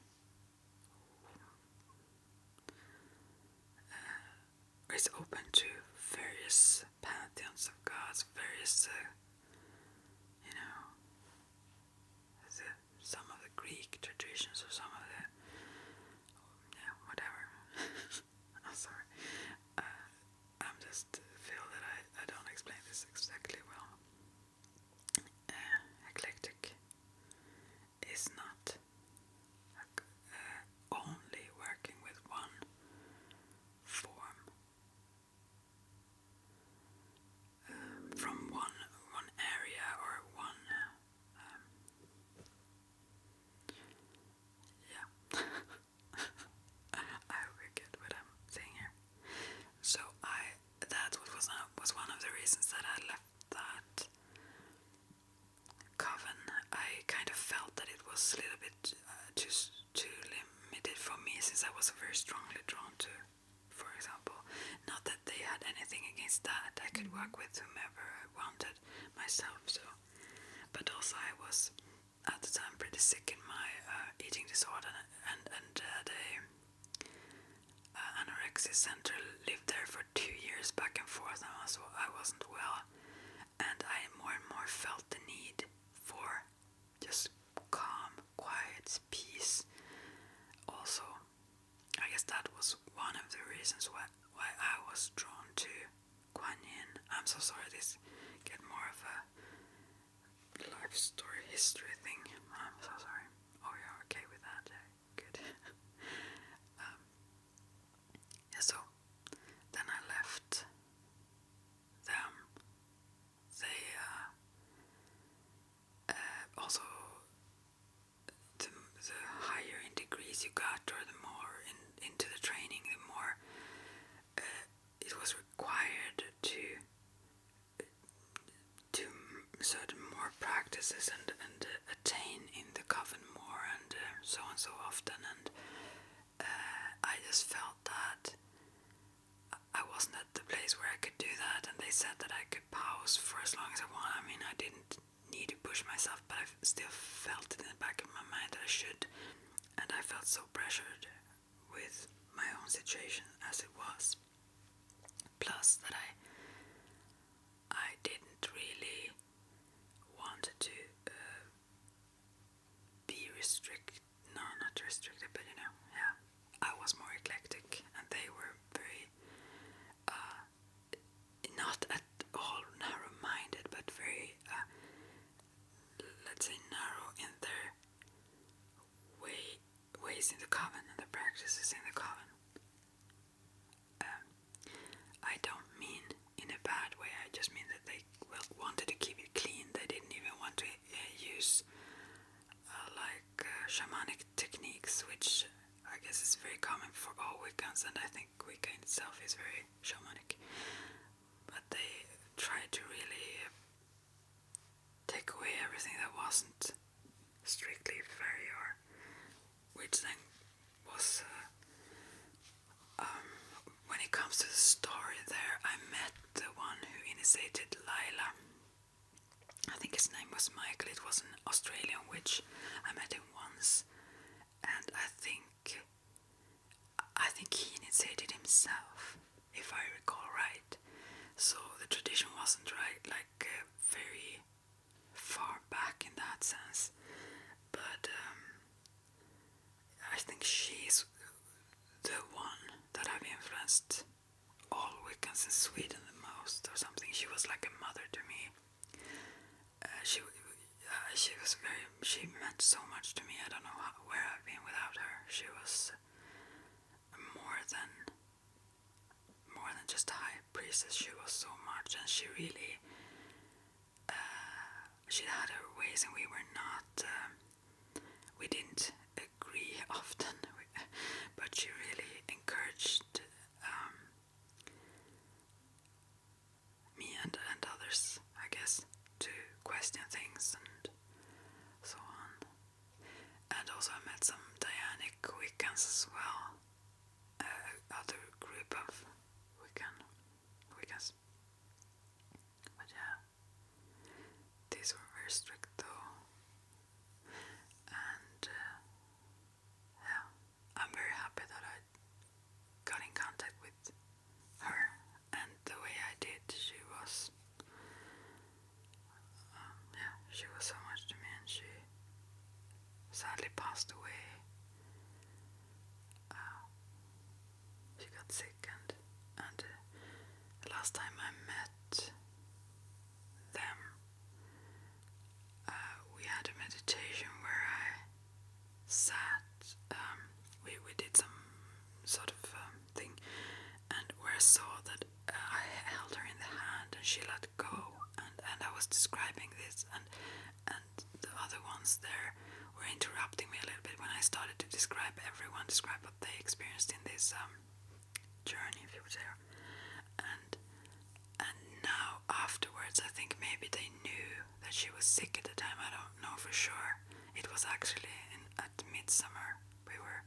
It's open to various pantheons of gods, various, some of the Greek traditions or some of the, whatever. I'm sorry. I'm just feel that I don't explain this exactly well. Eclectic is not only working with one form from one area or one I hope you get what I'm saying here. So that was one of the reasons that I left that coven. I kind of felt that it was a little bit too limited for me, since I was very strongly drawn to, for example, not that they had anything against that. I could work with whomever I wanted myself. So, but also I was at the time pretty sick in my eating disorder, and had a anorexia center, lived there for 2 years back and forth, and I wasn't well, and I more and more felt the need for just calm, quiet, peace. Also, I guess that was one of the reasons why I was drawn to Kuan Yin. I'm so sorry, this get more of a life story, history thing. I'm so sorry. Oh, you're okay with that? Good. So then I left them. They also the higher in degrees you got, got, or the more into the training, the more it was required to certain more practices and attain in the coven more, and so on so often, and I just felt that I wasn't at the place where I could do that, and they said that I could pause for as long as I want. I mean, I didn't need to push myself, but I still felt it in the back of my mind that I should, and I felt so pressured with my own situation as it was, plus that I didn't really want to be restricted, no, not restricted, but yeah, I was more eclectic, and they were very not at all narrow-minded, but very let's say narrow in their ways in the coven and the practices in the coven. I don't mean in a bad way, I just mean that they wanted to keep it clean. They didn't even want to use shamanic techniques, which I guess is very common for all Wiccans, and I think Wicca in itself is very shamanic. But they tried to really take away everything that wasn't strictly fairy, or which then was when it comes to the story there, I met the one who initiated Lila. I think his name was Michael. It was an Australian witch. I met him once, and I think he initiated himself, if I recall right. So the tradition wasn't very far back in that sense, but I think she's the one that have influenced all Wiccans in Sweden the most, or something. She was like a mother to me. She meant so much to me. I don't know where I've been without her. She was more than just a high priestess. She was so much, and she really she had her ways, and we didn't agree often, but she really encouraged me and others, I guess, to question things and so on. And also I met some Dianic Wiccans as well, other group of Wiccans. But yeah, these were very strict though, and yeah, I'm very happy that I got in contact with her, and the way I did. She was she was so much to me, and she sadly passed away. She got sick, and the last time I met them, we had a meditation where I sat. We did some sort of thing, and where I saw that I held her in the hand and she let go, and I was describing this, and the other ones there were interrupting me a little bit when I started to describe what they experienced in this journey, if you would say. And now afterwards, I think maybe they knew that she was sick at the time. I don't know for sure. It was actually at midsummer. We were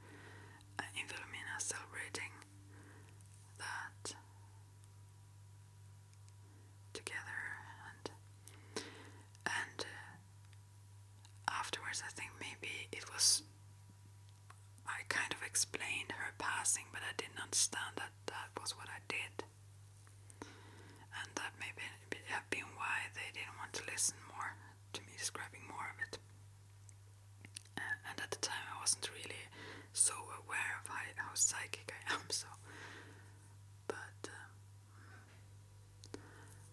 in Vilhelmina celebrating that together, and afterwards I think maybe it was, I kind of explained her passing, but I didn't understand that was what I did, and that maybe have been why they didn't want to listen more to me describing more of it. And at the time I wasn't really so aware of how psychic I am, so, but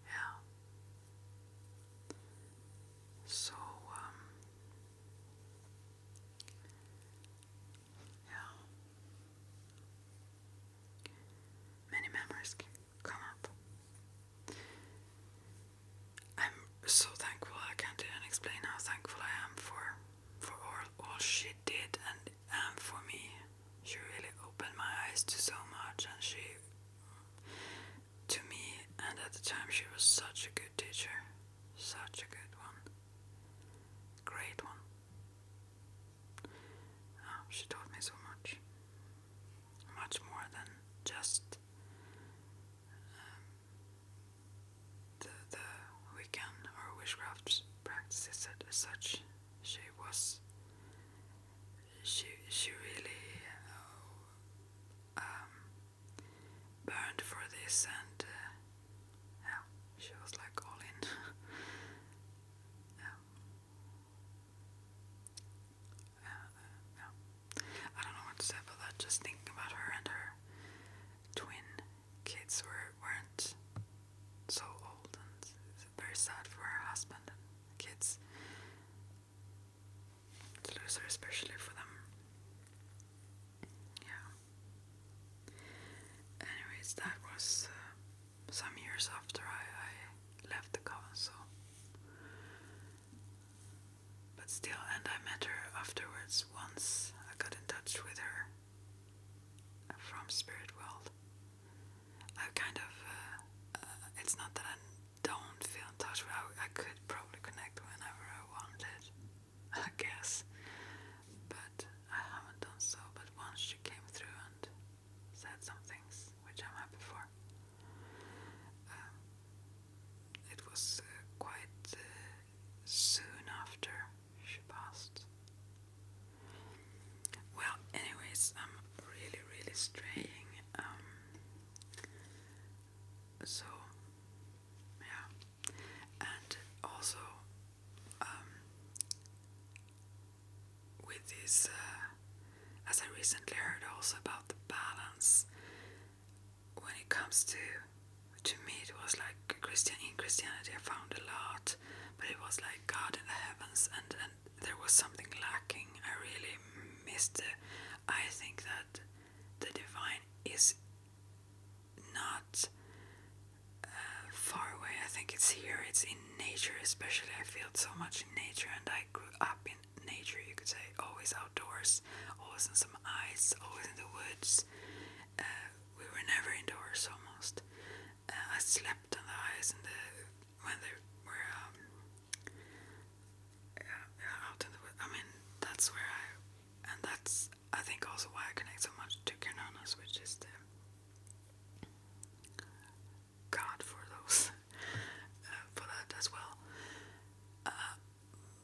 yeah, so yeah, many memories come up. I'm so thankful. I can't even explain how thankful I am for all she did and for me. just the Wiccan or witchcraft practices as such. She really burned for this, and yeah, she was like all in. Yeah. I don't know what to say about that. Just thinking about her and her twin kids weren't so old, and it's very sad for her husband and kids to lose her, especially for them. Yeah. Anyways, that was some years after I left the coven, so. But still, and I met her afterwards once. I got in touch with her from Spirit World. I kind of, it's not that I don't feel in touch with her. I could probably connect whenever I wanted, I guess. But I haven't done so. But once she came through and said some things, which I'm happy for. It was quite soon after she passed. Well, anyways, I'm really straying. So, yeah. And also, with this, as I recently heard also about the balance, when it comes to me, it was like in Christianity I found a lot, but it was like God in the heavens, and there was something lacking. I really missed it. I think that the divine is not far away. I think it's here. It's in nature, especially. I feel so much in nature, and I grew up in nature, you could say, always outdoors, always in some ice, always in the woods. We were never indoors almost. I slept on the ice when they were out in the woods. I mean, that's where and that's, I think, also why I connect so much to Kernanas, which is the God for those, for that as well.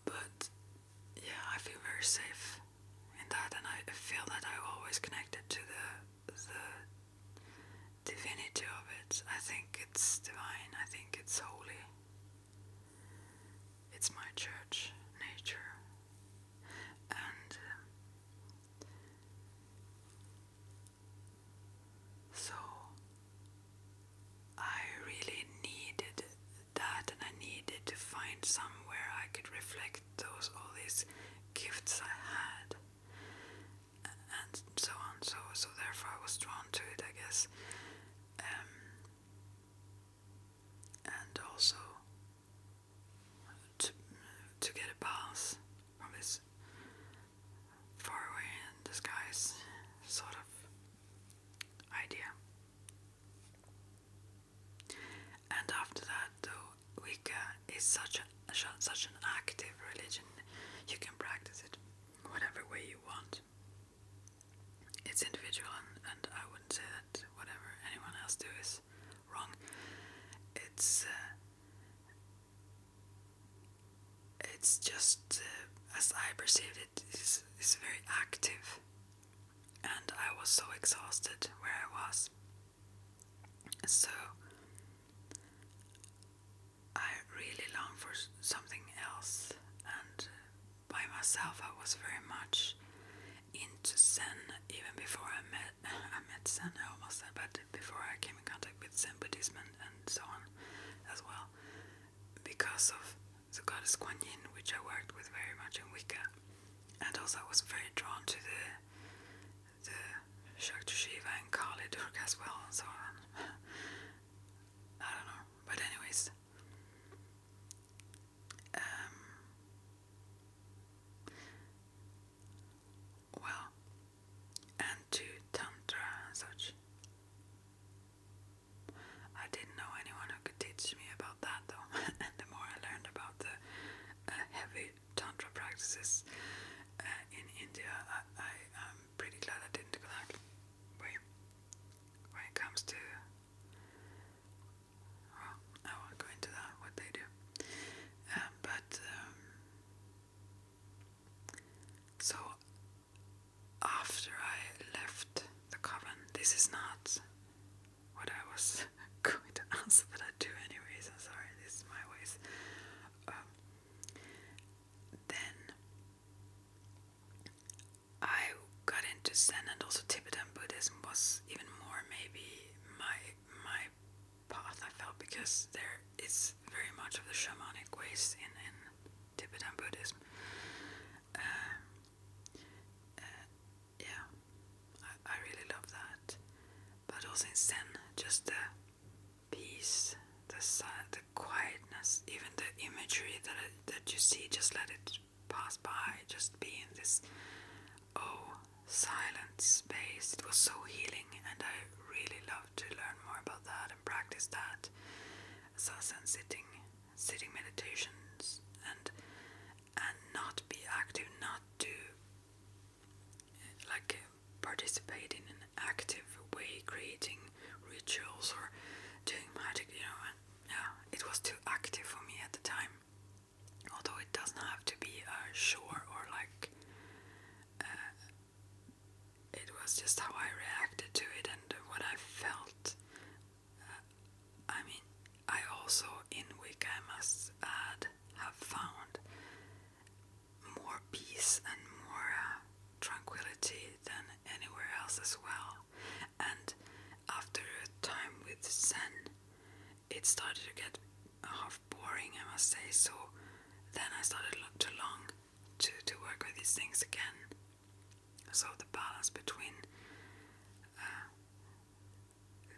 But yeah, I feel very safe in that, and I feel that I always connected to the divinity of it. I think it's divine. I think it's holy. It's my church nature, and so I really needed that, and I needed to find somewhere I could reflect all these gifts I had, and so on. So therefore I was drawn to it, I guess. And also to get a balance from this far away in the skies sort of idea. And after that, though, Wicca is such an active religion. You can practice it whatever way you want. It's individual, and I wouldn't say that whatever anyone else do is wrong. It's just, as I perceived it, is very active, and I was so exhausted where I was. So I really longed for something else, and by myself I was very much into Zen even before I met Zen, I almost said, but before I came in contact with Zen Buddhism and so on as well, because of the goddess Kuan Yin, which I worked with very much in Wicca, and also I was very drawn to the Shakti Shiva and Kali Durga as well, and so on. I don't know, but anyways, well, and to Tantra and such. I didn't know anyone who could teach me about that, though. And the more I learned about the heavy Tantra practices in India, I'm pretty glad I didn't go that way. this is not what I was going to answer, but I do anyways. I'm sorry, this is my ways. Then I got into Zen, and also Tibetan Buddhism was even more maybe my path, I felt, because there is very much of the shamanic ways in Tibetan Buddhism. Yeah, I really love that. But also in Zen, just the peace, the quietness, even the imagery that you see, just let it pass by, just be in this silent space. It was so healing, and I really love to learn more about that and practice that. Zazen, sitting meditations, and not be active, not to participate in an active way, creating rituals or doing magic, and it was too active for me at the time. Although it doesn't have to be a chore or it was just how I reacted to it and what I felt. I also in Wicca, I must add, have found more peace and more tranquility than anywhere else as well. And after a time with Zen, it started to get half boring, I must say. So then I started to long to work with these things again. So the balance between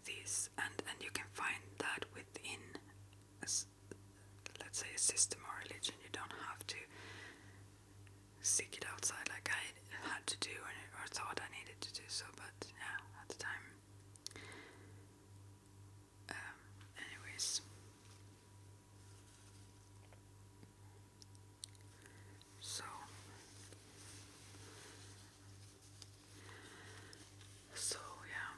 these, and you can find that within, let's say, a system or religion. You don't have to seek it outside like I had to do or thought I needed to do so. But yeah, at the time. Anyways. So yeah,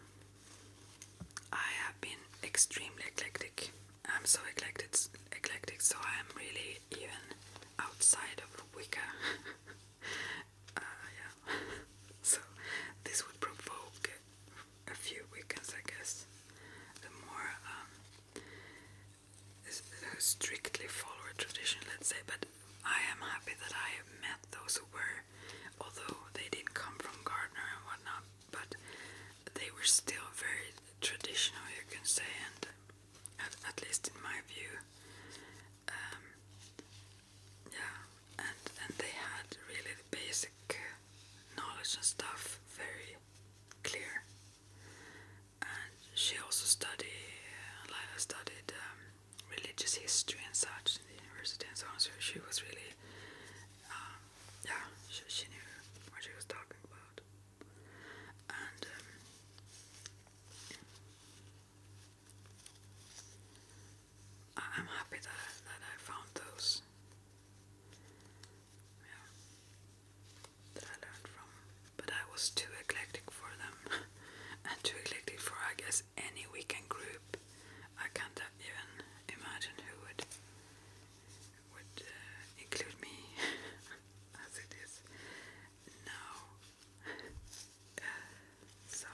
I have been extremely eclectic. I'm so eclectic, so I am really even outside of Wicca. Yeah. So this would provoke a few Wiccans, I guess. The more strictly follow a tradition, let's say. But I am happy that I have met those who were, although they didn't come from Gardner and whatnot, but they were still very traditional, you can say, and at least in my view, and they had really the basic knowledge and stuff very clear. And she also studied religious history and such in the university and so on. So she was really, she knew what she was talking about. And I'm happy that I found those. That I learned from. But I was too eclectic for them. And too eclectic for, I guess, any weekend group. I can't even imagine who would include me as it is now. So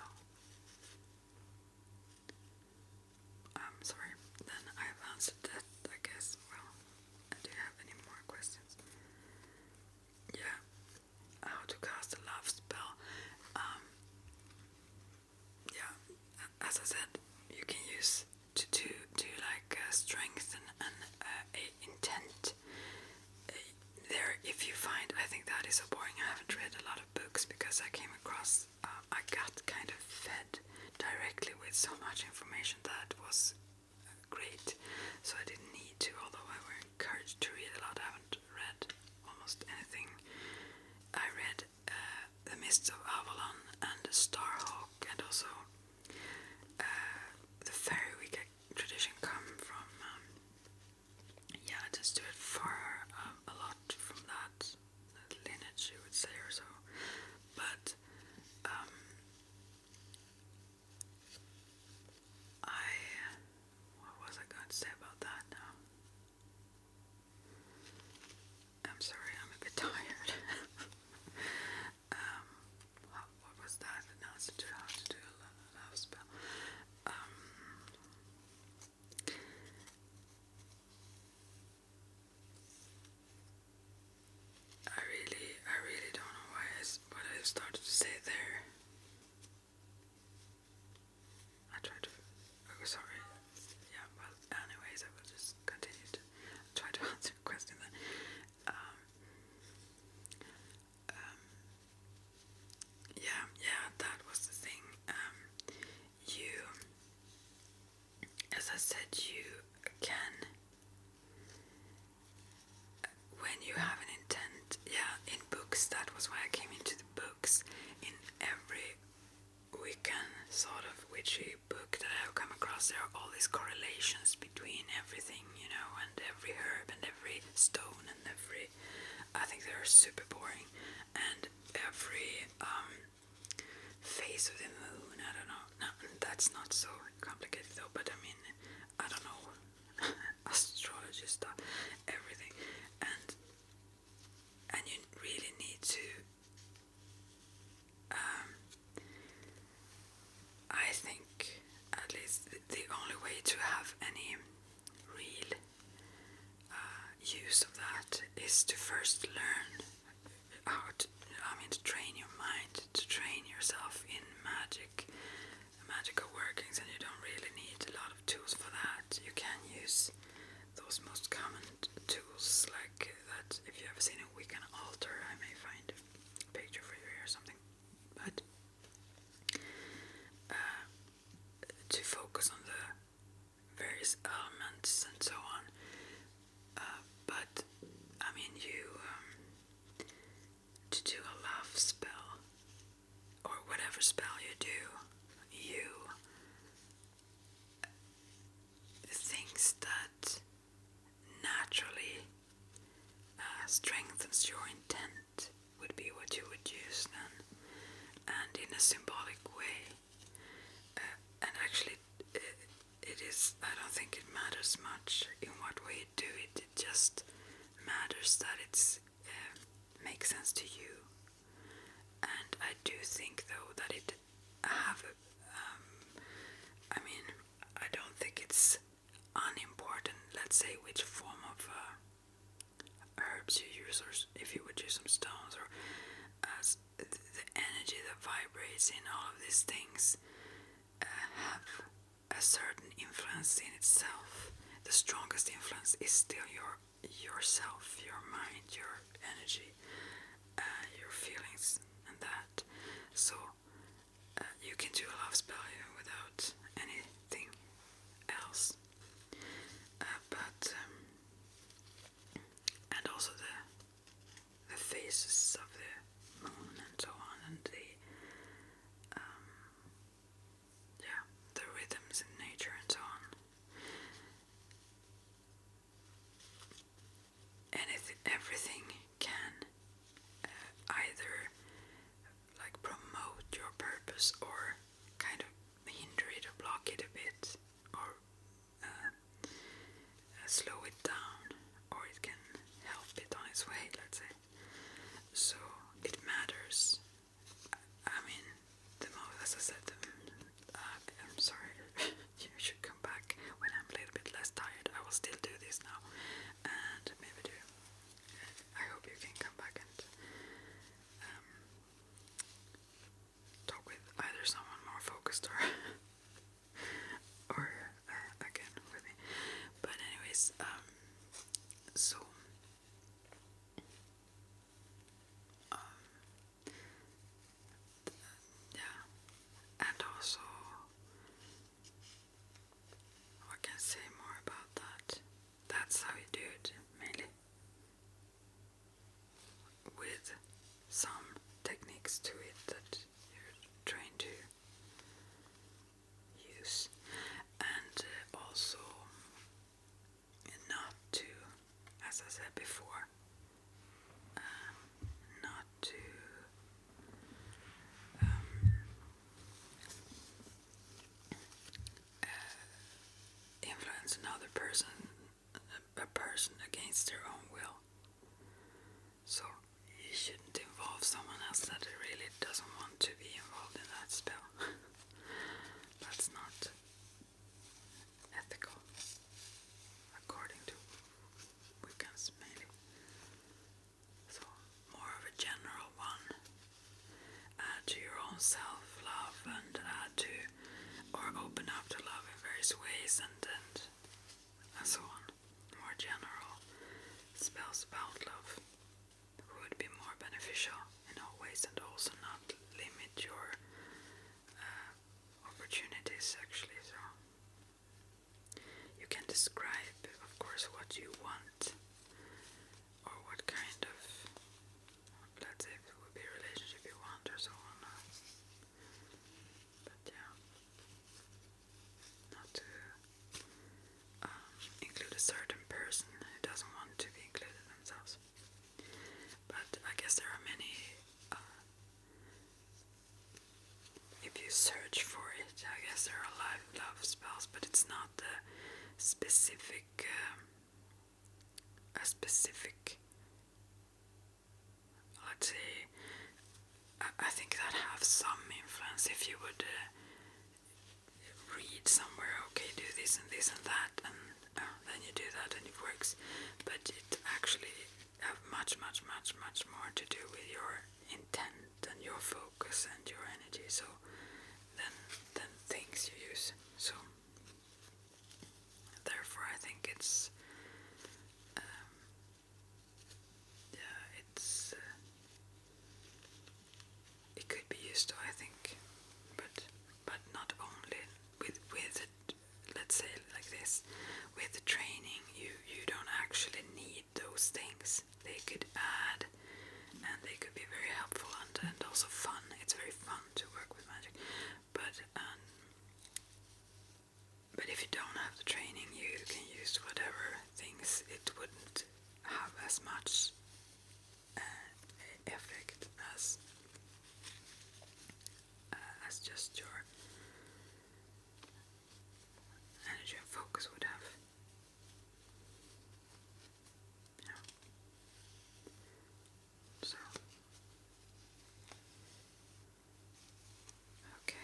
I'm sorry. Then I've answered that, I guess. Well, do you have any more questions? Yeah. How to cast a love spell. As I said, you can use to strength and intent. There, if you find, I think that is so boring. I haven't read a lot of books because I came across, I got kind of fed directly with so much information that was great. So I didn't need to, although I were encouraged to read a lot. I haven't read almost anything. I read The Mists of Avalon and Starhawk, and also the Fairy Wicca tradition come from, just do it far a lot from that lineage, you would say, or so. But what was I going to say about that now? I'm sorry, I'm a bit tired. What was that an answer to? try to. Oh, sorry. Yeah. Well, anyways, I will just continue to try to answer the question then. Yeah, that was the thing. You, as I said, you can, when you have an intent, in books, that was why I came into the books. In every Wiccan sort of witchy book that I have come across, there are all these correlations between everything, and every herb and every stone and every, I think they're super boring, and every phase of the moon, I don't know. No, that's not so complicated though, but I mean, I don't know, astrology stuff, everything, and you really need to, I think, at least the only way to have any real use of that is to first learn how to, to train your mind, to train yourself in magical workings, and you don't really need a lot of tools for that. You can use those most common tools, like that. If you ever seen a Wiccan altar, I may find a picture for you here or something. But to focus on the various elements and so on. But I mean, to do a love spell or whatever spell you do, things that naturally strengthens your intent would be what you would use then, and in a symbolic way. And actually, it is. I don't think it matters much in what way you do it. It just matters that it's makes sense to you. And I do think though that it have a. I don't think it's unimportant. Let's say which form of herbs you use, or if you would use some stones, or the energy that vibrates in all of these things have a certain influence in itself. The strongest influence is still yourself, your mind, your energy, your feelings, and that. So you can do a love spell without anything else. But and also the phases of the moon and so on, and the rhythms in nature and so on. Everything can either like promote your purpose or kind of hinder it or block it a bit, or slow it down, or it can help it on its way, let's say. So it matters. I mean, the most, as I said, I'm sorry, you should come back when I'm a little bit less tired. I will still do this now, and maybe do. I hope you can come back and talk with either someone more focused or again with me. But anyways, so and also, what can I say more about that? That's how you do it, mainly, with some techniques to it that you're trained to use, and also not to, as I said before, not to influence another person, a person against their own will. So you shouldn't involve someone else that really doesn't want to be involved in that spell. That's not ethical, according to Wiccans mainly. So more of a general one. Add to your own self-love and add to, or open up specific let's say, I think that have some influence. If you would read somewhere, okay, do this and this and that, and then you do that and it works. But it actually have much more to do with your intent and your focus and your energy. So than things you use. So therefore, I think it's it could be used, I think, but not only with it. Let's say like this: with the training, you don't actually need those things. They could add, and they could be very helpful and also fun. It's very fun to work with magic, but if you don't have the training, you can use whatever things. It wouldn't have as much effect as just your energy and focus would have. Yeah. So, okay.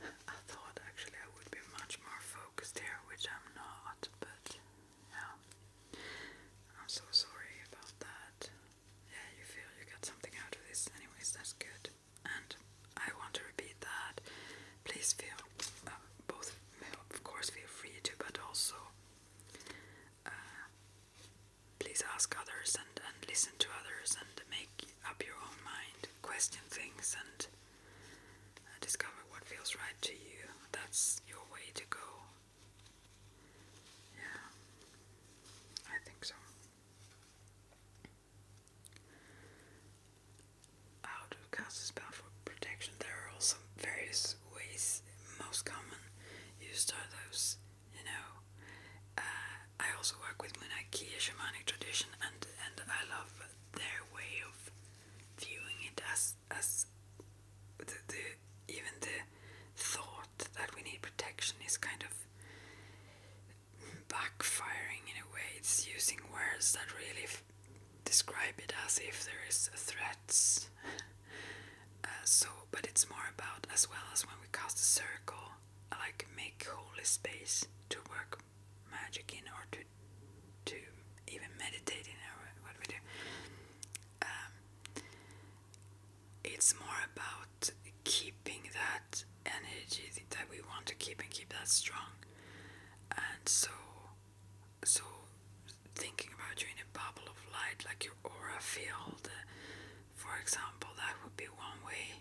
I thought actually I would be much more focused here, which I'm not, but yeah. I'm so sorry about that. Yeah, you feel you got something out of this. Anyways, that's good. And I want to repeat that. Please feel, both, of course, feel free to, but also please ask others and listen to others and make up your own mind, question things and discover what feels right to you. That's your way to go. Yeah, I think so. How to cast a spell for protection? There are also various ways. Most common used are those, I also work with Munaki, a shamanic tradition, and I love their way of viewing it as even the thought that we need protection is kind of backfiring in a way. It's using words that really describe it as if there is threats. But it's more about, as well as when we cast a circle, I like make holy space to work magic in, or to even meditate in, or what we do. It's more about keeping that energy that we want to keep and keep that strong. And so thinking about you in a bubble of light, like your aura field, for example, that would be one way.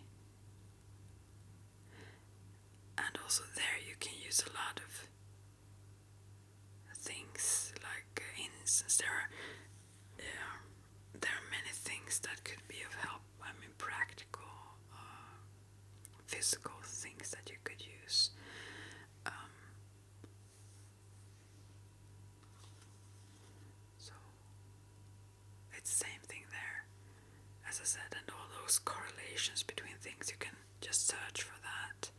And also there you can use a lot of things, like instance, there are many things that could be of help. I mean, practical, physical things that you could use. So it's the same thing there, as I said, and all those correlations between things, you can just search for that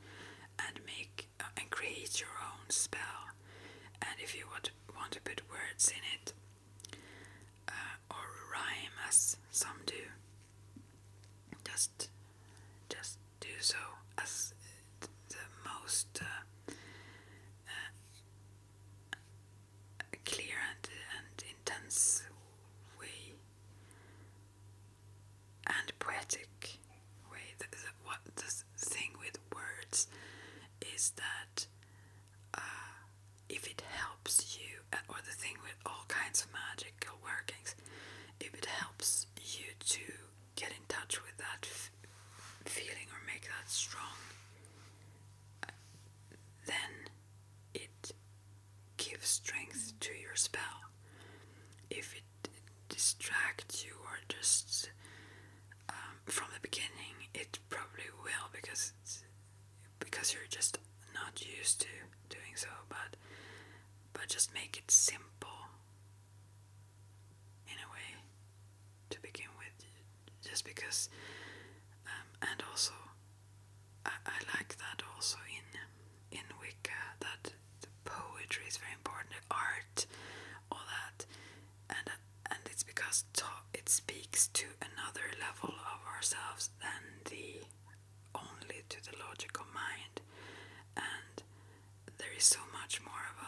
and make and create your own spell. And if you want to put words in it, or rhyme, as some do, just do so as the most clear and intense way, and poetic way. The thing with words is that if it helps you, or the thing with all kinds of magical workings, if it helps you to get in touch with that feeling or make that strong, then it gives strength to your spell. If it distracts you, or just from the beginning, it probably will, because you're just not used to doing so, but just make it simple in a way to begin with, just because, and also I like that also in Wicca, that the poetry is very important.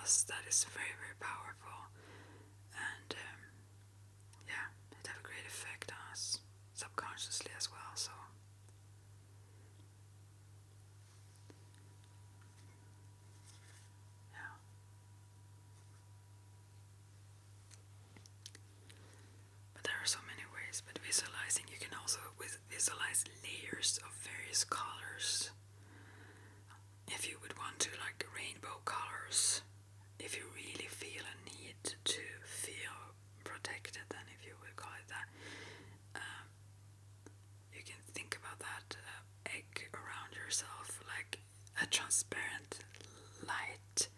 us that is very, very powerful, and yeah, it have a great effect on us subconsciously as well. So yeah. But there are so many ways. But visualizing, you can also visualize layers of various colors. If you would want to, like rainbow colors, if you really feel a need to feel protected, then if you would call it that, you can think about that egg around yourself, like a transparent light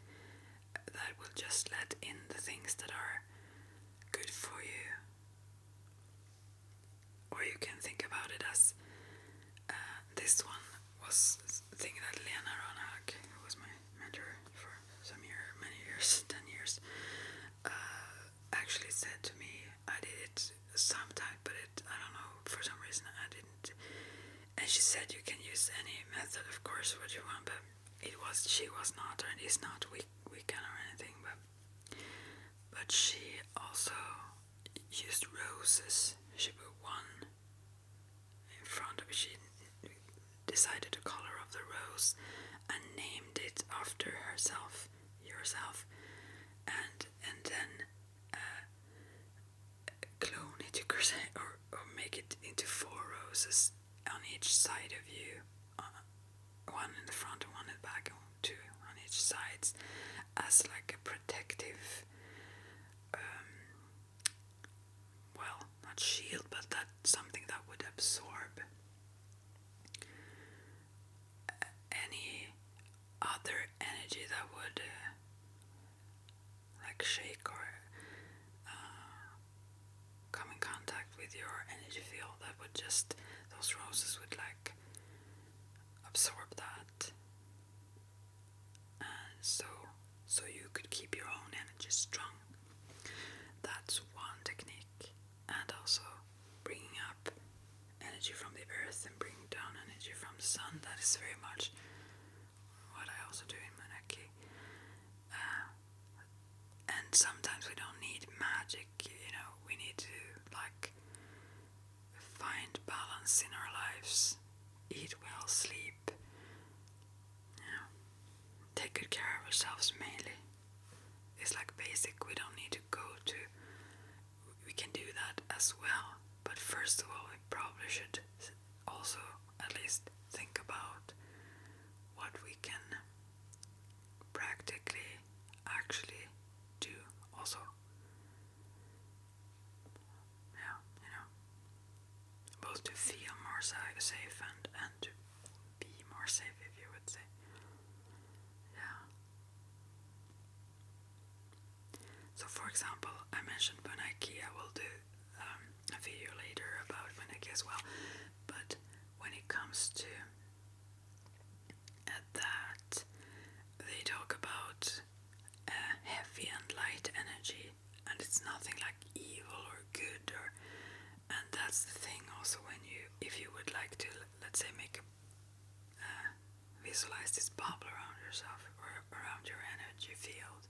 that will just let in the things that are good for you. Or you can think about it as this one was the thing that Lena Ronhag, who was my mentor for many years, 10 years, actually said to me. I did it sometime, but I don't know, for some reason I didn't. And she said you can use any method, of course, what you want, but she was not, and is not Wiccan or anything, but she also used roses. She put one in front of it. She decided the color of the rose and named it after herself, and then clone it to crochet or make it into 4 roses on each side of you, one in the front and one in the back, and 2 on each sides, as like a protective, well, not shield, but that's something that would absorb any other energy that would like shake or come in contact with your energy field. That would just, those roses would like absorb that, and so you could keep your own energy strong. That's one technique. And also bringing up energy from the earth and bringing down energy from the sun. That is very much what I also do in Mentorship. And sometimes we don't need magic, we need to like find balance in our lives, eat well, sleep, take good care of ourselves mainly. It's like basic. We don't need to go to, we can do that as well, but first of all we probably should also at least think about what we can practically actually do also. Both to feel more safe and to be more safe, if you would say. Yeah. So for example, I mentioned Bunaki. I will do a video later about Bunaki as well. But when it comes to that, they talk about heavy and light energy, and it's nothing like evil or good, and that's the thing also. When if you would like to, let's say, make a visualize this bubble around yourself or around your energy field,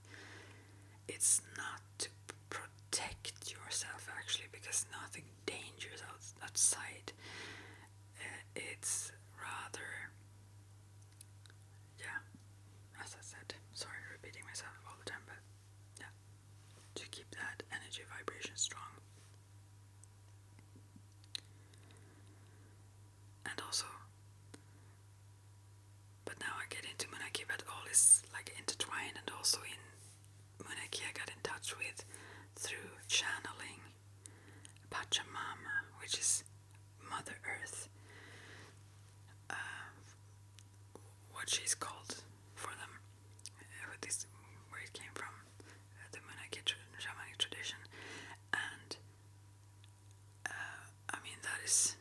it's not to protect yourself actually, because nothing dangerous outside. It's rather, as I said, sorry repeating myself all the time, but to keep that energy vibration strong. And also, but now I get into Munaki, but all is like intertwined, and also in Munaki I got in touch with through channeling Pachamama, which is Mother Earth, what she's called for them, this where it came from, the Munaki Shamanic tradition, and I mean that is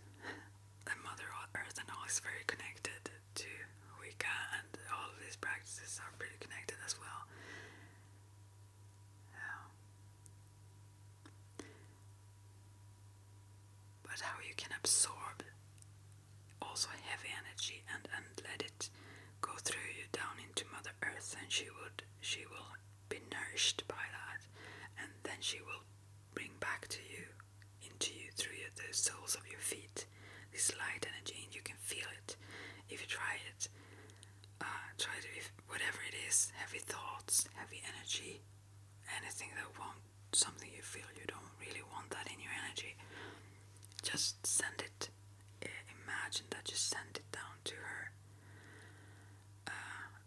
the Mother Earth, and all is very connected to Wicca, and all of these practices are pretty connected as well. But how you can absorb also heavy energy and let it go through you down into Mother Earth, and she will be nourished by that, and then she will bring back to you, into you, through the soles of your feet, this light energy, and you can feel it if you try it. Try to, if whatever it is, heavy thoughts, heavy energy, anything that something you feel you don't really want that in your energy, just send it. Imagine that you send it down to her.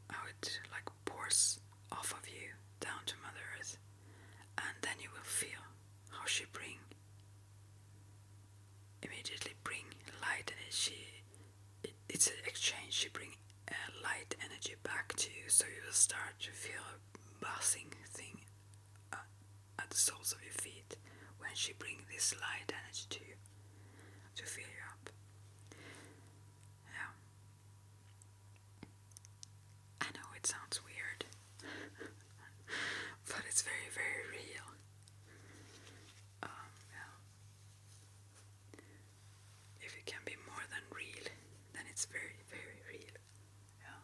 How it like pours off of you down to Mother Earth, and then you will feel how she immediately bring light energy. It's an exchange. She bring light energy back to you, so you will start to feel a buzzing thing at the soles of your feet when she bring this light energy to you to fill you up. Yeah. I know it sounds weird, but it's very, very real. Yeah. If it can be more than real, then it's very, very real. Yeah.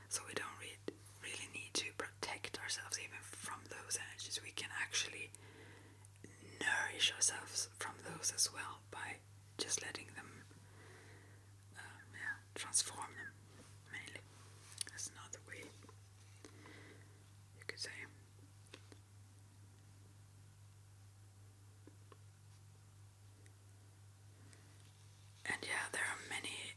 So we don't really need to protect ourselves even from those energies. We can actually nourish ourselves from those as well by just letting them transform them, mainly. That's another way you could say. And yeah, there are many.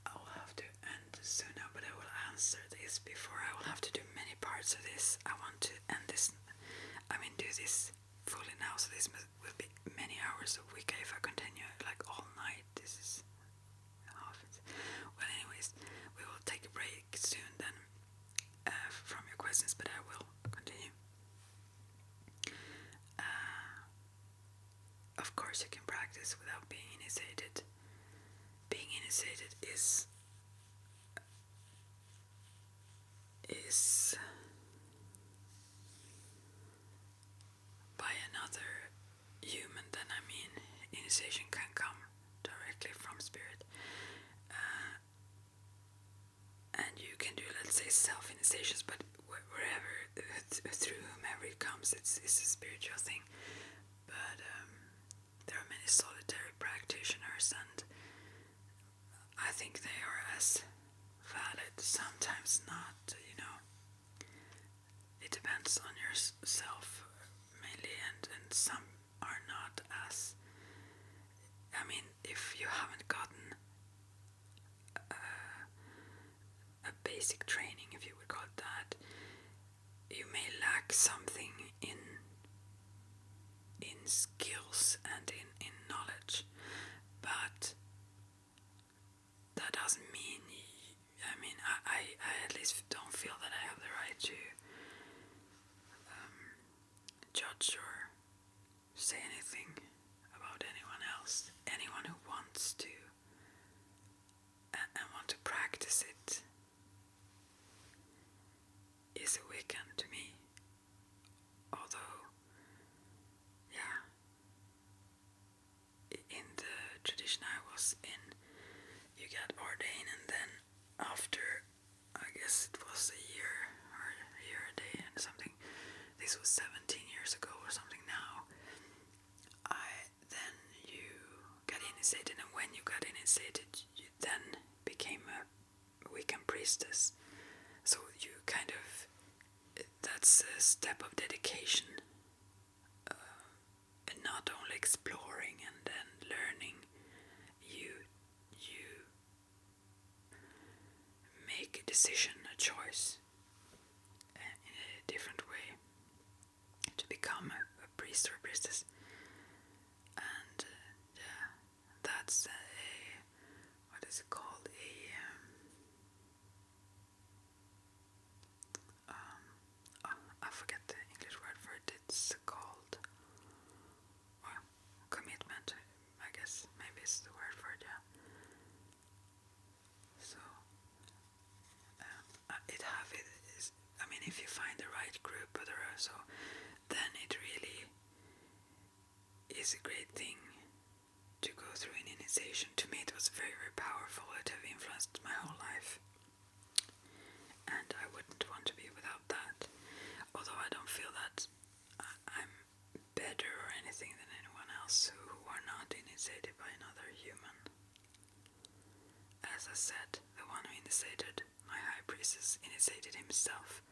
I will have to end soon now, but I will answer this before I will have to do many parts of this. I want to end this, do this fully now, so this will be many hours of Wicca if I continue like all night. This is half it. Well, anyways, we will take a break soon then from your questions, but I will continue. Of course, you can practice without being initiated. Being initiated is by another human, then initiation can come directly from spirit. And you can do, let's say, self-initiations, but wherever, through whomever it comes, it's a spiritual thing. But there are many solitary practitioners, and I think they are as valid, sometimes not, It depends on yourself mainly, and some are not as, if you haven't gotten a basic training, if you would call it that, you may lack something in skills and in knowledge, but that doesn't mean, I at least don't feel that I have the right to judge or say anything about anyone else. Anyone who wants to and want to practice it is a Wiccan to me. Although, in the tradition I was in, you got ordained, and then after, I guess it was a year a day and something, this was 17 years ago or something now, then you got initiated, and when you got initiated, you then became a Wiccan priestess. So you that's a step of dedication, and not only exploring and then learning, you make a decision, a choice, in a different way to become a priest or a priestess. And that's what is it called? I forget the English word for it. It's called commitment, I guess. Maybe it's the word for it, yeah. So if you find the right group, then it really is a great thing to go through an initiation. To me, it was very, very powerful. It have influenced my whole life. as I said, the one who initiated, my high priestess initiated himself